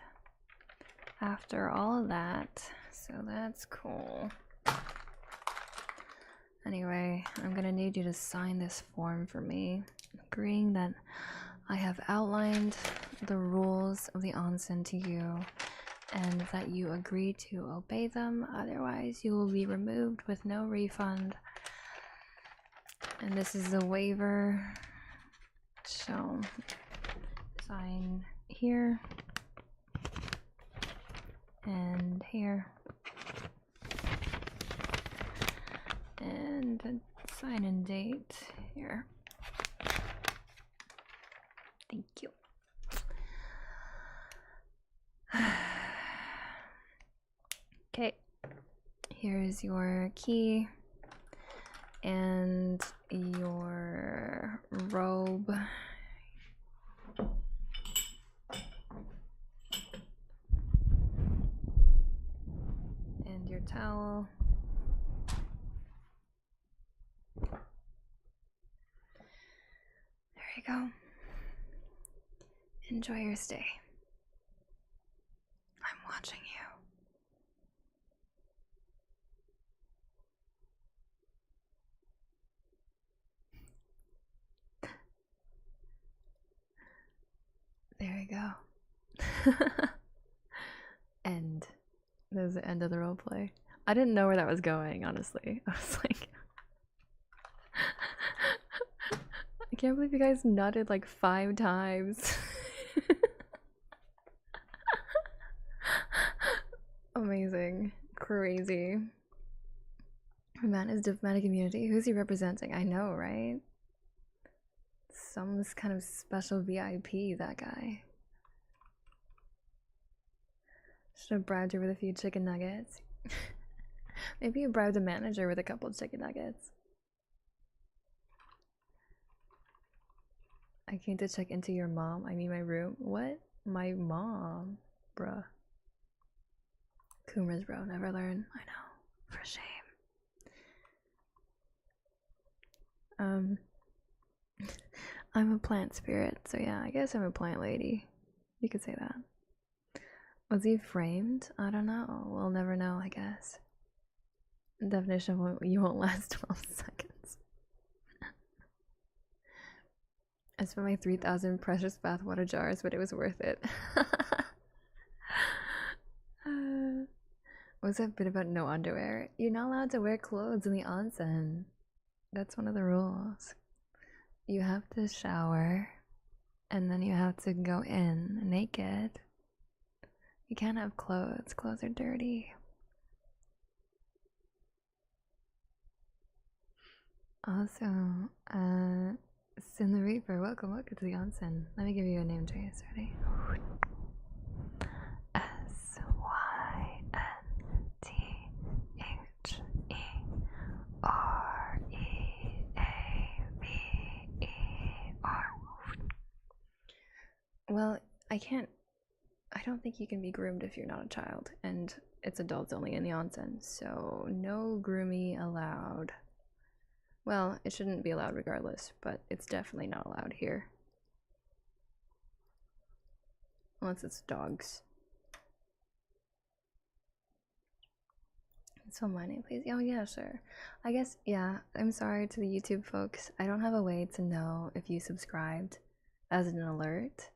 after all of that, so that's cool. Anyway, I'm gonna need you to sign this form for me, agreeing that I have outlined the rules of the onsen to you and that you agree to obey them, otherwise you will be removed with no refund. And this is the waiver, so sign here and here and sign and date here. Thank you. Okay, here's your key and your robe. And your towel. There you go. Enjoy your stay. I'm watching you. There you go. End. That was the end of the roleplay. I didn't know where that was going, honestly. I was like, I can't believe you guys nutted like 5 times. Amazing. Crazy. Man is diplomatic immunity. Who's he representing? I know, right? Some kind of special VIP, that guy. Should have bribed her with a few chicken nuggets. Maybe you bribed the manager with a couple of chicken nuggets. I came to check into your mom. I mean my room. What? My mom? Bruh. Coomers, bro, never learn. I know, for shame. I'm a plant spirit, so yeah, I guess I'm a plant lady. You could say that. Was he framed? I don't know. We'll never know, I guess. Definition of you won't last 12 seconds. I spent my 3,000 precious bathwater jars, but it was worth it. What's that bit about no underwear? You're not allowed to wear clothes in the onsen. That's one of the rules. You have to shower, and then you have to go in naked. You can't have clothes. Clothes are dirty. Also, Sin the Reaper, welcome to the onsen. Let me give you a name, Trace. Ready? SYNTHREAVER. Well, I don't think you can be groomed if you're not a child, and it's adults only in the onsen, so no grooming allowed. Well, it shouldn't be allowed regardless, but it's definitely not allowed here. Unless it's dogs. So my name, please. Oh yeah, sure. I guess, yeah, I'm sorry to the YouTube folks. I don't have a way to know if you subscribed as an alert.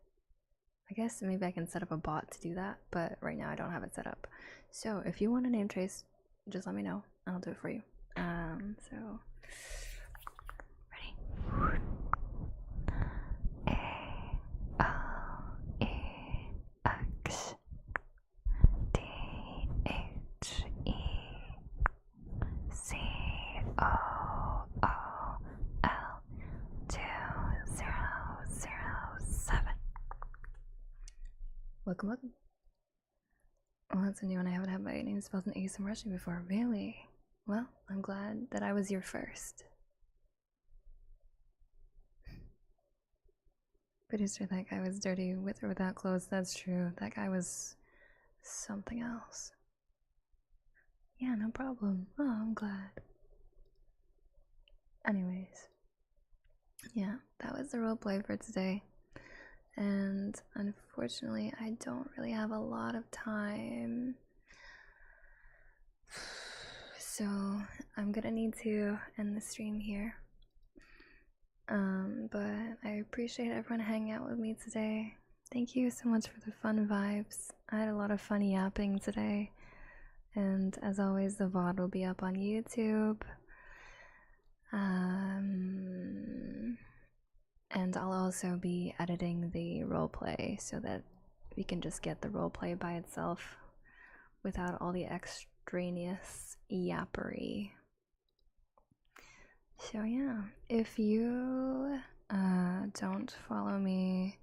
I guess maybe I can set up a bot to do that, but right now I don't have it set up. So if you want a name trace, just let me know. I'll do it for you. So ready? ALEXDHECOOL2007. Welcome, welcome. Well, that's a new one. I haven't had my name spelled in ASM Russian before. Really? Well, I'm glad that I was your first. Producer, that guy was dirty with or without clothes. That's true. That guy was something else. Yeah, no problem. Oh, I'm glad. Anyways, yeah, that was the roleplay for today. And unfortunately, I don't really have a lot of time. So I'm gonna need to end the stream here. But I appreciate everyone hanging out with me today. Thank you so much for the fun vibes. I had a lot of fun yapping today. And as always, the VOD will be up on YouTube. And I'll also be editing the roleplay so that we can just get the roleplay by itself without all the extraneous yappery. So yeah, if you don't follow me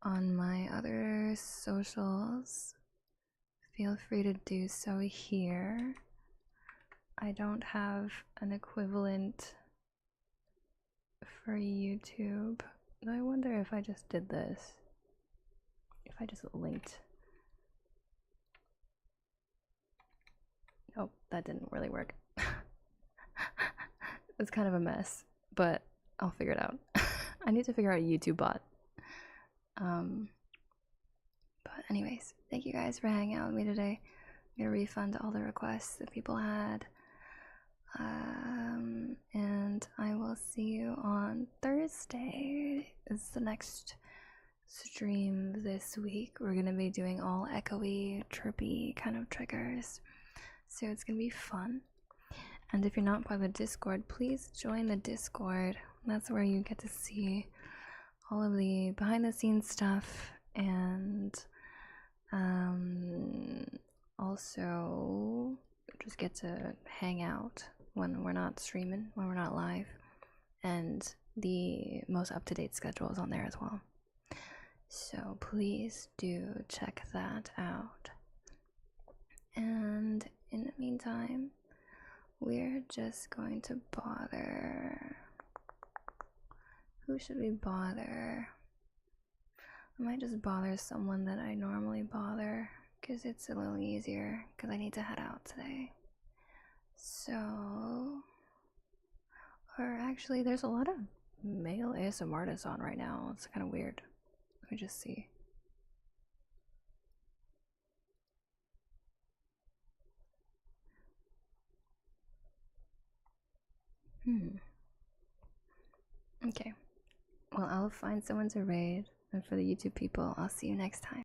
on my other socials, feel free to do so here. I don't have an equivalent for YouTube. I wonder if I just did this. If I just linked. Oh, that didn't really work. It's kind of a mess, but I'll figure it out. I need to figure out a YouTube bot. But anyways, thank you guys for hanging out with me today. I'm gonna refund all the requests that people had. And I will see you on Thursday. It's the next stream this week. We're gonna be doing all echoey, chirpy kind of triggers. So it's gonna be fun. And if you're not part of the Discord, please join the Discord. That's where you get to see all of the behind the scenes stuff and also just get to hang out when we're not streaming, when we're not live. And the most up-to-date schedule is on there as well. So please do check that out. And in the meantime, we're just going to bother. Who should we bother? I might just bother someone that I normally bother. because it's a little easier because I need to head out today. So, or actually, there's a lot of male ASMR artists on right now. It's kind of weird. Let me just see. Okay. Well, I'll find someone to raid, and for the YouTube people, I'll see you next time.